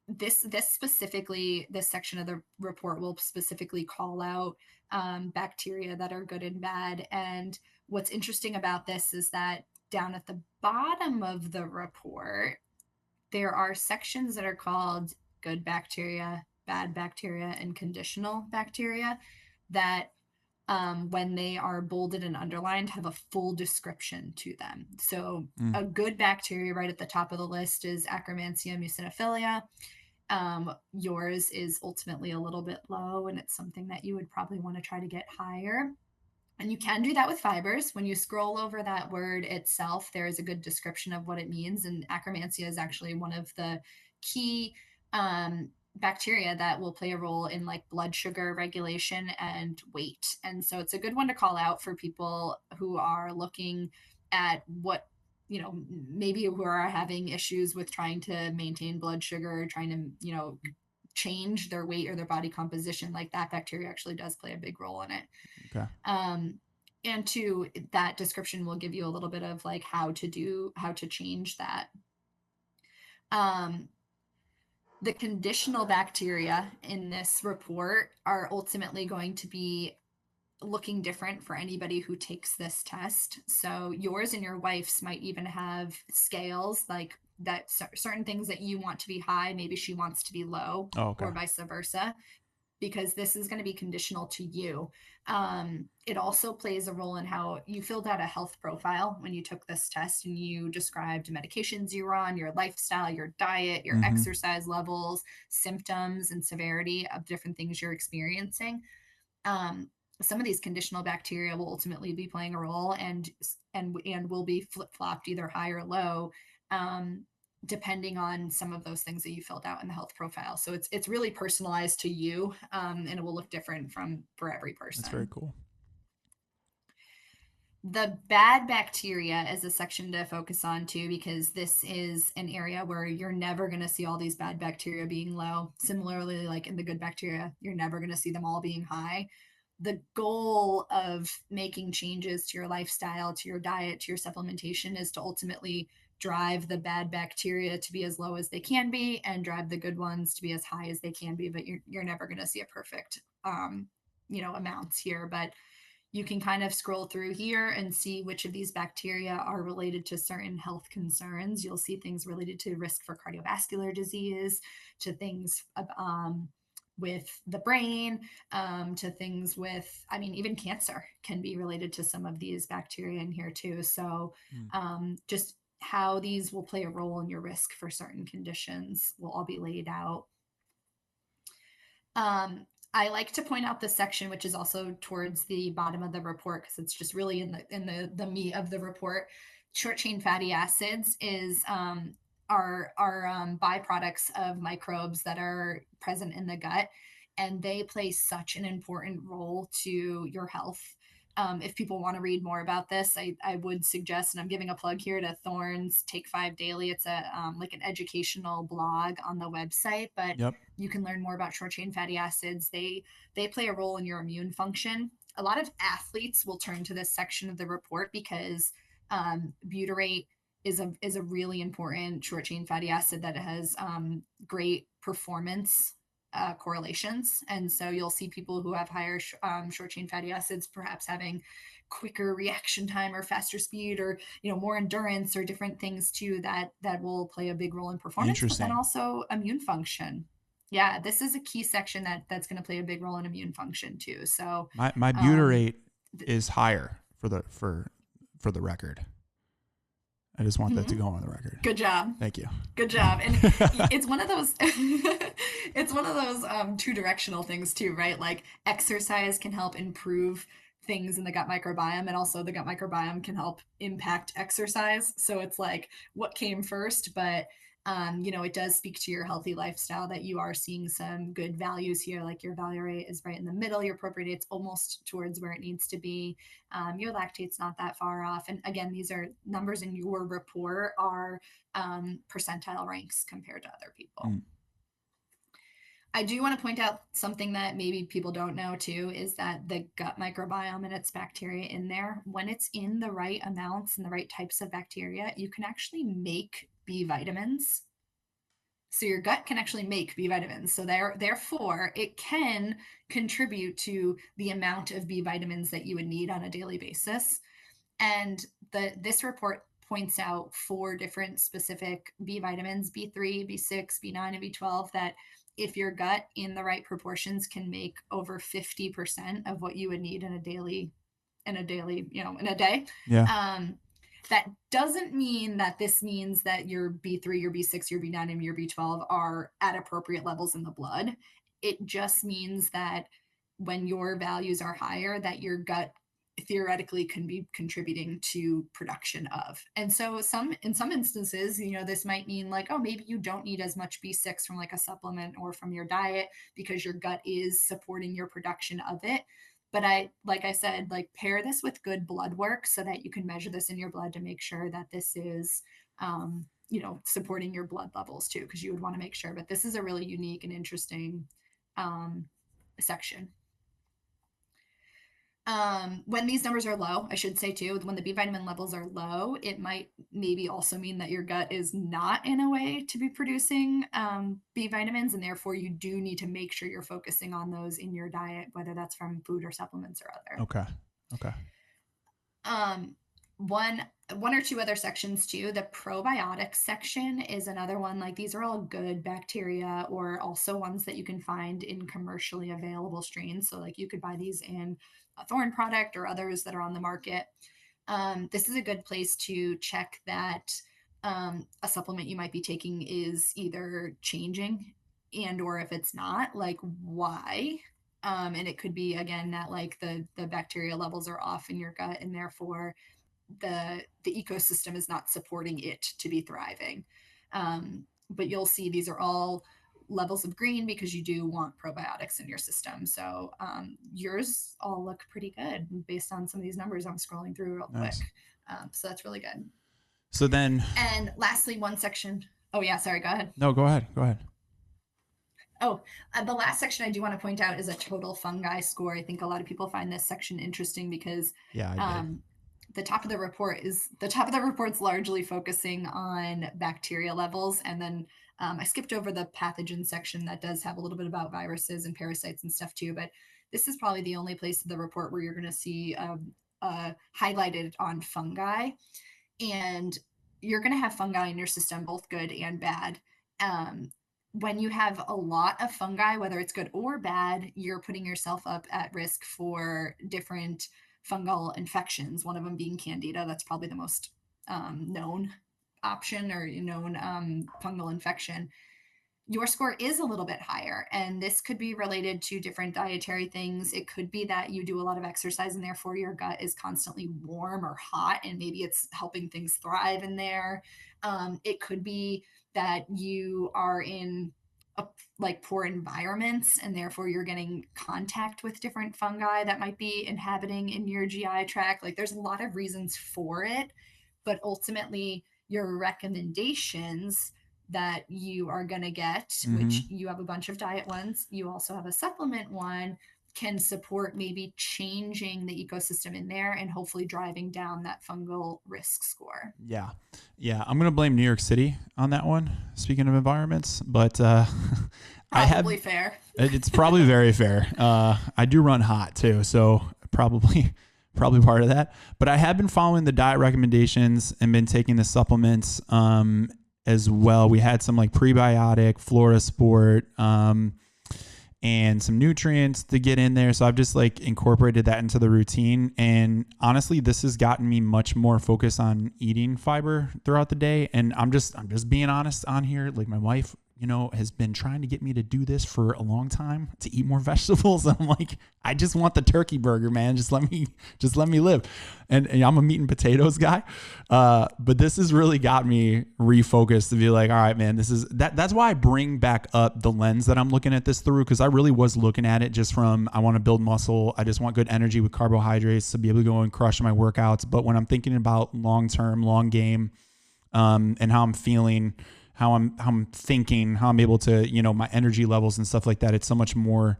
this specifically, this section of the report will specifically call out bacteria that are good and bad. And what's interesting about this is that down at the bottom of the report, there are sections that are called good bacteria, bad bacteria, and conditional bacteria that when they are bolded and underlined, have a full description to them. So a good bacteria right at the top of the list is Akkermansia muciniphila. Yours is ultimately a little bit low, and it's something that you would probably want to try to get higher. And you can do that with fibers. When you scroll over that word itself, there is a good description of what it means. And Akkermansia is actually one of the key bacteria that will play a role in like blood sugar regulation and weight. And so it's a good one to call out for people who are looking at what, maybe who are having issues with trying to maintain blood sugar, trying to, change their weight or their body composition. Like that bacteria actually does play a big role in it. Okay. And two, that description will give you a little bit of like how to change that. The conditional bacteria in this report are ultimately going to be looking different for anybody who takes this test. So yours and your wife's might even have scales like that, certain things that you want to be high, maybe she wants to be low, or vice versa, because this is going to be conditional to you. It also plays a role in how you filled out a health profile when you took this test, and you described medications you were on, your lifestyle, your diet, your exercise levels, symptoms and severity of different things you're experiencing. Some of these conditional bacteria will ultimately be playing a role and will be flip-flopped either high or low, depending on some of those things that you filled out in the health profile. So it's really personalized to you, and it will look different for every person. That's very cool. The bad bacteria is a section to focus on too, because this is an area where you're never going to see all these bad bacteria being low. Similarly, like in the good bacteria, you're never going to see them all being high. The goal of making changes to your lifestyle, to your diet, to your supplementation is to ultimately drive the bad bacteria to be as low as they can be and drive the good ones to be as high as they can be. But you're never going to see a perfect, amounts here. But you can kind of scroll through here and see which of these bacteria are related to certain health concerns. You'll see things related to risk for cardiovascular disease, to things with the brain, to things with, even cancer can be related to some of these bacteria in here too. So just how these will play a role in your risk for certain conditions will all be laid out. I like to point out this section, which is also towards the bottom of the report, because it's just really in the meat of the report. Short chain fatty acids are byproducts of microbes that are present in the gut, and they play such an important role to your health. If people want to read more about this, I would suggest, and I'm giving a plug here to Thorne's Take 5 Daily. It's a like an educational blog on the website, but you can learn more about short chain fatty acids. They play a role in your immune function. A lot of athletes will turn to this section of the report because butyrate is a really important short chain fatty acid that has great performance correlations. And so you'll see people who have higher short chain fatty acids perhaps having quicker reaction time or faster speed, or more endurance, or different things too that will play a big role in performance, but then also immune function. Yeah, this is a key section that's going to play a big role in immune function too. So my butyrate is higher for the record. I just want that to go on the record. Good job. Thank you. Good job. And it's one of those two directional things too, right? Like exercise can help improve things in the gut microbiome, and also the gut microbiome can help impact exercise. So it's like what came first, but it does speak to your healthy lifestyle that you are seeing some good values here. Like your value rate is right in the middle. Your propriotate's almost towards where it needs to be. Your lactate's not that far off. And again, these are numbers in your report are percentile ranks compared to other people. I do want to point out something that maybe people don't know too, is that the gut microbiome and its bacteria in there, when it's in the right amounts and the right types of bacteria, you can actually make B vitamins. So your gut can actually make B vitamins. So therefore, it can contribute to the amount of B vitamins that you would need on a daily basis. And this report points out 4 different specific B vitamins, B3, B6, B9, and B12, that if your gut in the right proportions can make over 50% of what you would need in a day, in a day. Yeah. That doesn't mean that this means that your B3, your B6, your B9, and your B12 are at appropriate levels in the blood. It just means that when your values are higher, that your gut theoretically can be contributing to production of. And so in some instances, this might mean like, oh, maybe you don't need as much B6 from like a supplement or from your diet because your gut is supporting your production of it. But like I said, like pair this with good blood work so that you can measure this in your blood to make sure that this is, supporting your blood levels too, because you would want to make sure. But this is a really unique and interesting section. When these numbers are low, I should say too, when the B vitamin levels are low, it might maybe also mean that your gut is not in a way to be producing B vitamins, and therefore you do need to make sure you're focusing on those in your diet, whether that's from food or supplements or other. Okay. One or two other sections too. The probiotics section is another one. Like these are all good bacteria, or also ones that you can find in commercially available strains. So like you could buy these in a Thorne product or others that are on the market. This is a good place to check that a supplement you might be taking is either changing, and or if it's not, like why. And it could be, again, that like the bacteria levels are off in your gut, and therefore the ecosystem is not supporting it to be thriving. But you'll see these are all levels of green because you do want probiotics in your system. So yours all look pretty good based on some of these numbers I'm scrolling through real quick. So that's really good. So then, and lastly, one section. Oh yeah, sorry, go ahead. No, go ahead. Oh, the last section I do want to point out is a total fungi score. I think a lot of people find this section interesting because the top of the report's largely focusing on bacteria levels, and then I skipped over the pathogen section that does have a little bit about viruses and parasites and stuff too. But this is probably the only place in the report where you're going to see highlighted on fungi, and you're going to have fungi in your system, both good and bad. When you have a lot of fungi, whether it's good or bad, you're putting yourself up at risk for different fungal infections, one of them being candida. That's probably the most known option or known fungal infection. Your score is a little bit higher, and this could be related to different dietary things. It could be that you do a lot of exercise and therefore your gut is constantly warm or hot, and maybe it's helping things thrive in there. It could be that you are in poor environments, and therefore you're getting contact with different fungi that might be inhabiting in your GI tract. Like there's a lot of reasons for it, but ultimately your recommendations that you are going to get, which you have a bunch of diet ones, you also have a supplement one, can support maybe changing the ecosystem in there and hopefully driving down that fungal risk score. Yeah. I'm going to blame New York City on that one, speaking of environments, but probably fair. It's probably very fair. I do run hot too, so probably part of that. But I have been following the diet recommendations and been taking the supplements as well. We had some like prebiotic, Flora Sport, and some nutrients to get in there. So I've just like incorporated that into the routine. And honestly, this has gotten me much more focused on eating fiber throughout the day. And I'm just being honest on here. Like my wife, has been trying to get me to do this for a long time, to eat more vegetables. And I'm like, I just want the turkey burger, man. Just let me live. And I'm a meat and potatoes guy. But this has really got me refocused to be like, all right, man, that's why I bring back up the lens that I'm looking at this through. Cause I really was looking at it just from, I want to build muscle. I just want good energy with carbohydrates to be able to go and crush my workouts. But when I'm thinking about long-term, long game, and how I'm feeling, how I'm thinking, how I'm able to, my energy levels and stuff like that. It's so much more,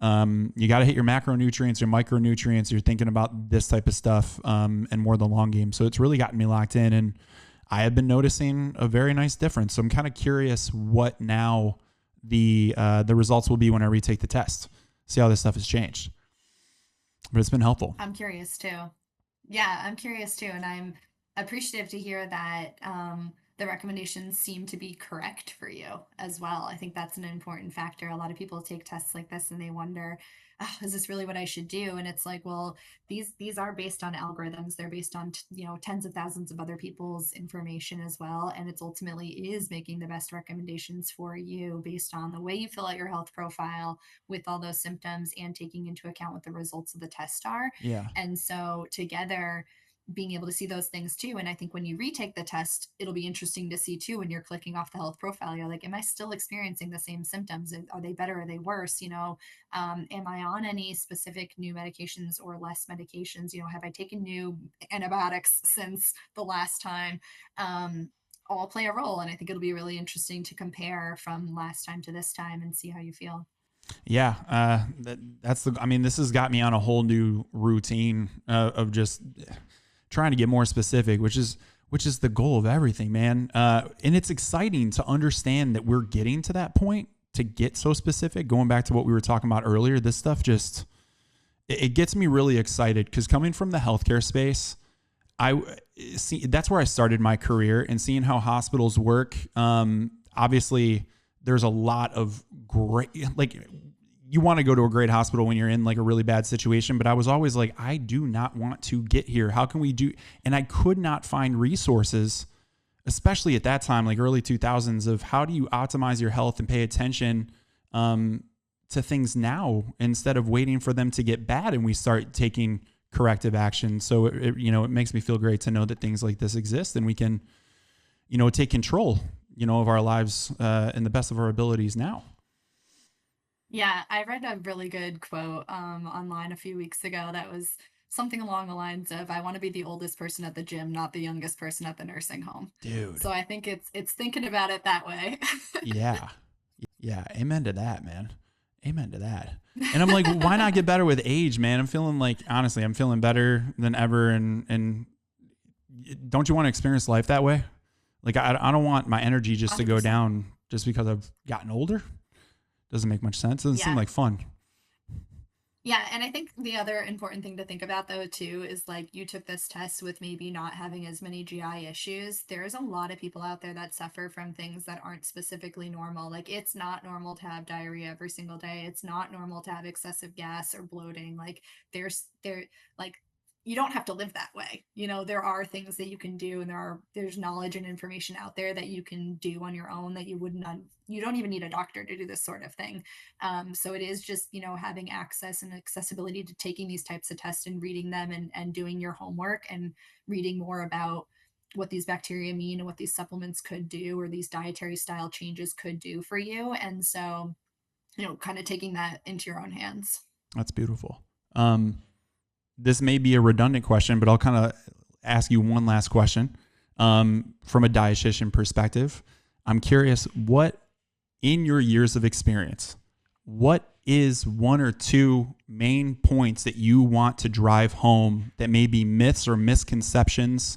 you got to hit your macronutrients, your micronutrients. You're thinking about this type of stuff, and more the long game. So it's really gotten me locked in, and I have been noticing a very nice difference. So I'm kind of curious what now the results will be when I retake the test, see how this stuff has changed, but it's been helpful. I'm curious too. Yeah, I'm curious too. And appreciative to hear that the recommendations seem to be correct for you as well. I think that's an important factor. A lot of people take tests like this and they wonder, oh, is this really what I should do? And it's like, well, these are based on algorithms. They're based on tens of thousands of other people's information as well, and it's ultimately is making the best recommendations for you based on the way you fill out your health profile with all those symptoms and taking into account what the results of the test are. Yeah. And so together being able to see those things too. And I think when you retake the test, it'll be interesting to see too when you're clicking off the health profile. You're like, am I still experiencing the same symptoms? Are they better? Are they worse? Am I on any specific new medications or less medications? Have I taken new antibiotics since the last time? All play a role. And I think it'll be really interesting to compare from last time to this time and see how you feel. Yeah, that's the. I mean, this has got me on a whole new routine of just trying to get more specific, which is the goal of everything, man. And it's exciting to understand that we're getting to that point to get so specific. Going back to what we were talking about earlier, this stuff just it gets me really excited because coming from the healthcare space, I see that's where I started my career and seeing how hospitals work. Obviously, there's a lot of great, like, you want to go to a great hospital when you're in like a really bad situation, but I was always like, I do not want to get here. How can we do? And I could not find resources, especially at that time, like early 2000s, of how do you optimize your health and pay attention to things now instead of waiting for them to get bad and we start taking corrective action. So it makes me feel great to know that things like this exist and we can, take control, of our lives in the best of our abilities now. Yeah, I read a really good quote online a few weeks ago that was something along the lines of, "I want to be the oldest person at the gym, not the youngest person at the nursing home." Dude. So I think it's thinking about it that way. Yeah. Yeah. Amen to that, man. Amen to that. And I'm like, well, why not get better with age, man? I'm feeling like, honestly, I'm feeling better than ever. And don't you want to experience life that way? Like, I don't want my energy just to go 100%. down just because I've gotten older. Doesn't make much sense. Doesn't seem Yeah. like fun. Yeah, and I think the other important thing to think about though too is like you took this test with maybe not having as many GI issues. There's a lot of people out there that suffer from things that aren't specifically normal. Like it's not normal to have diarrhea every single day. It's not normal to have excessive gas or bloating. Like there like you don't have to live that way. There are things that you can do and there's knowledge and information out there that you can do on your own that you don't even need a doctor to do this sort of thing. So it is just, having access and accessibility to taking these types of tests and reading them and doing your homework and reading more about what these bacteria mean and what these supplements could do or these dietary style changes could do for you. And so, kind of taking that into your own hands. That's beautiful. This may be a redundant question, but I'll kind of ask you one last question. From a dietitian perspective, I'm curious what, in your years of experience, what is one or two main points that you want to drive home that may be myths or misconceptions,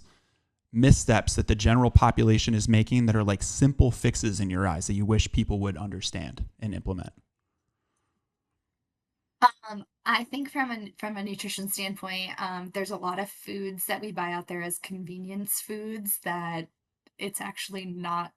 missteps that the general population is making that are like simple fixes in your eyes that you wish people would understand and implement? I think from a nutrition standpoint, there's a lot of foods that we buy out there as convenience foods that it's actually not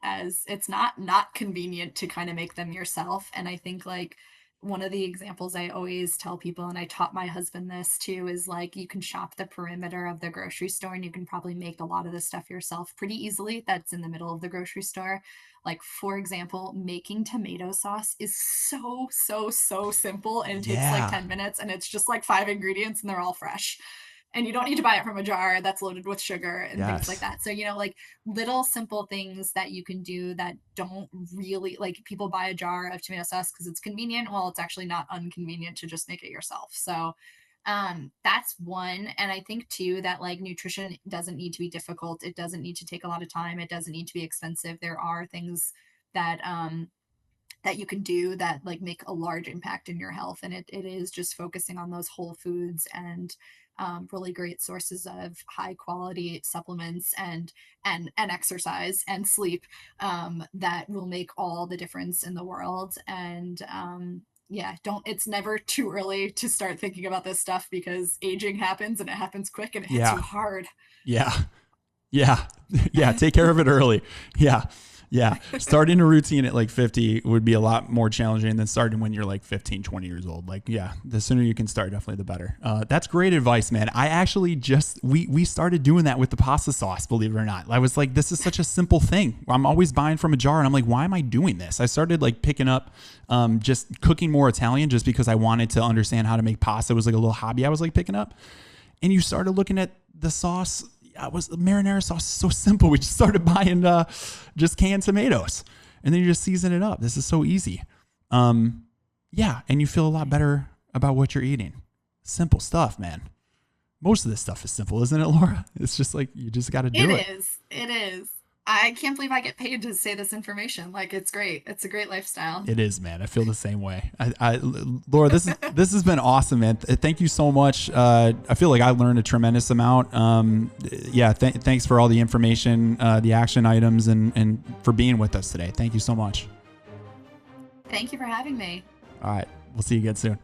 it's not convenient to kind of make them yourself. And I think like one of the examples I always tell people, and I taught my husband this too, is like you can shop the perimeter of the grocery store and you can probably make a lot of the stuff yourself pretty easily that's in the middle of the grocery store. Like, for example, making tomato sauce is so, so, so simple and it takes like Yeah. 10 minutes and it's just like five ingredients and they're all fresh. And you don't need to buy it from a jar that's loaded with sugar and things like Yes. that. So, like little simple things that you can do that don't really like people buy a jar of tomato sauce because it's convenient. Well, it's actually not inconvenient to just make it yourself. So, that's one. And I think too that like nutrition doesn't need to be difficult. It doesn't need to take a lot of time. It doesn't need to be expensive. There are things that you can do that like make a large impact in your health, and it is just focusing on those whole foods and really great sources of high quality supplements and exercise and sleep that will make all the difference in the world. And yeah, don't it's never too early to start thinking about this stuff because aging happens and it happens quick and it hits Yeah. you hard. Yeah. Yeah. Yeah. Take care of it early. Yeah. Yeah. Starting a routine at like 50 would be a lot more challenging than starting when you're like 15, 20 years old. Like, yeah, the sooner you can start, definitely the better. That's great advice, man. I actually we started doing that with the pasta sauce, believe it or not. I was like, this is such a simple thing. I'm always buying from a jar and I'm like, why am I doing this? I started like picking up, just cooking more Italian just because I wanted to understand how to make pasta. It was like a little hobby I was like picking up. And you started looking at the sauce. The marinara sauce is so simple. We just started buying just canned tomatoes, and then you just season it up. This is so easy. Yeah, and you feel a lot better about what you're eating. Simple stuff, man. Most of this stuff is simple, isn't it, Laura? It's just like you just got to do it. It is. It is. I can't believe I get paid to say this information. Like, it's great. It's a great lifestyle. It is, man. I feel the same way. Laura, this has been awesome, man. Thank you so much. I feel like I learned a tremendous amount. Yeah. Thanks for all the information, the action items, and for being with us today. Thank you so much. Thank you for having me. All right. We'll see you again soon.